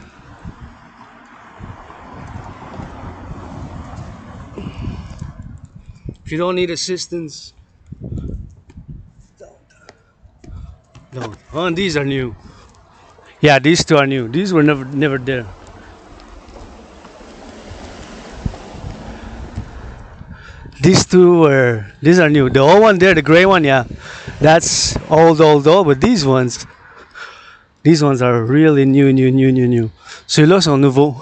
If you don't need assistance, don't. Oh, and these are new. Yeah, these two are new. These were never there. These are new. The old one there, the gray one, yeah, that's old, but these ones are really new. Ceux-là sont nouveaux.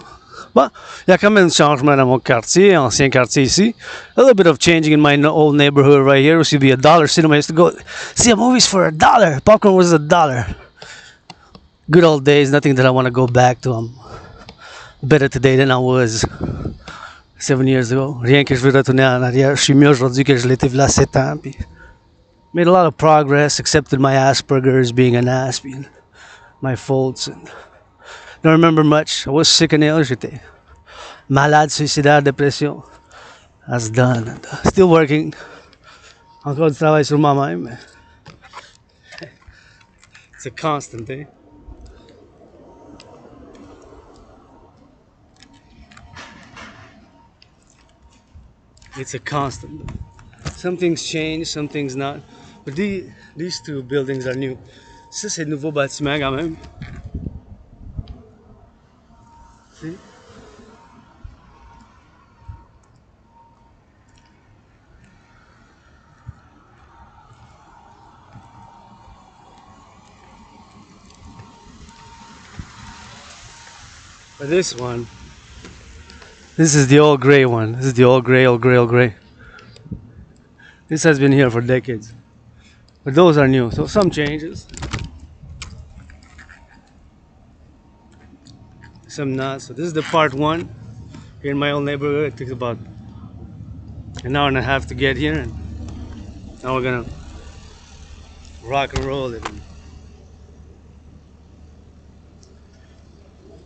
Bon, il y a quand même un changement dans mon quartier, ancien quartier ici. A little bit of changing in my old neighborhood right here. Used to be a dollar cinema. I used to go see movies for $1. Popcorn was $1. Good old days, nothing that I want to go back to. I'm better today than I was 7 years ago. Rien que je veux retourner en arrière. Je suis mieux aujourd'hui que je l'étais là 7 ans. Puis made a lot of progress, accepted my Asperger's, being an ass, my faults. And don't remember much. I was sick and ill. J'étais malade, suicidaire, dépression. That's done. Still working. Encore du travail sur moi-même. It's a constant, eh? It's a constant. Some things change, some things not. But these two buildings are new. Ça, c'est le nouveau bâtiment quand même. See? But this one, this is the old gray one. This is the old gray. This has been here for decades. But those are new, so some changes. Some not. So this is the part one. Here in my old neighborhood, it takes about an hour and a half to get here. And now we're gonna rock and roll it.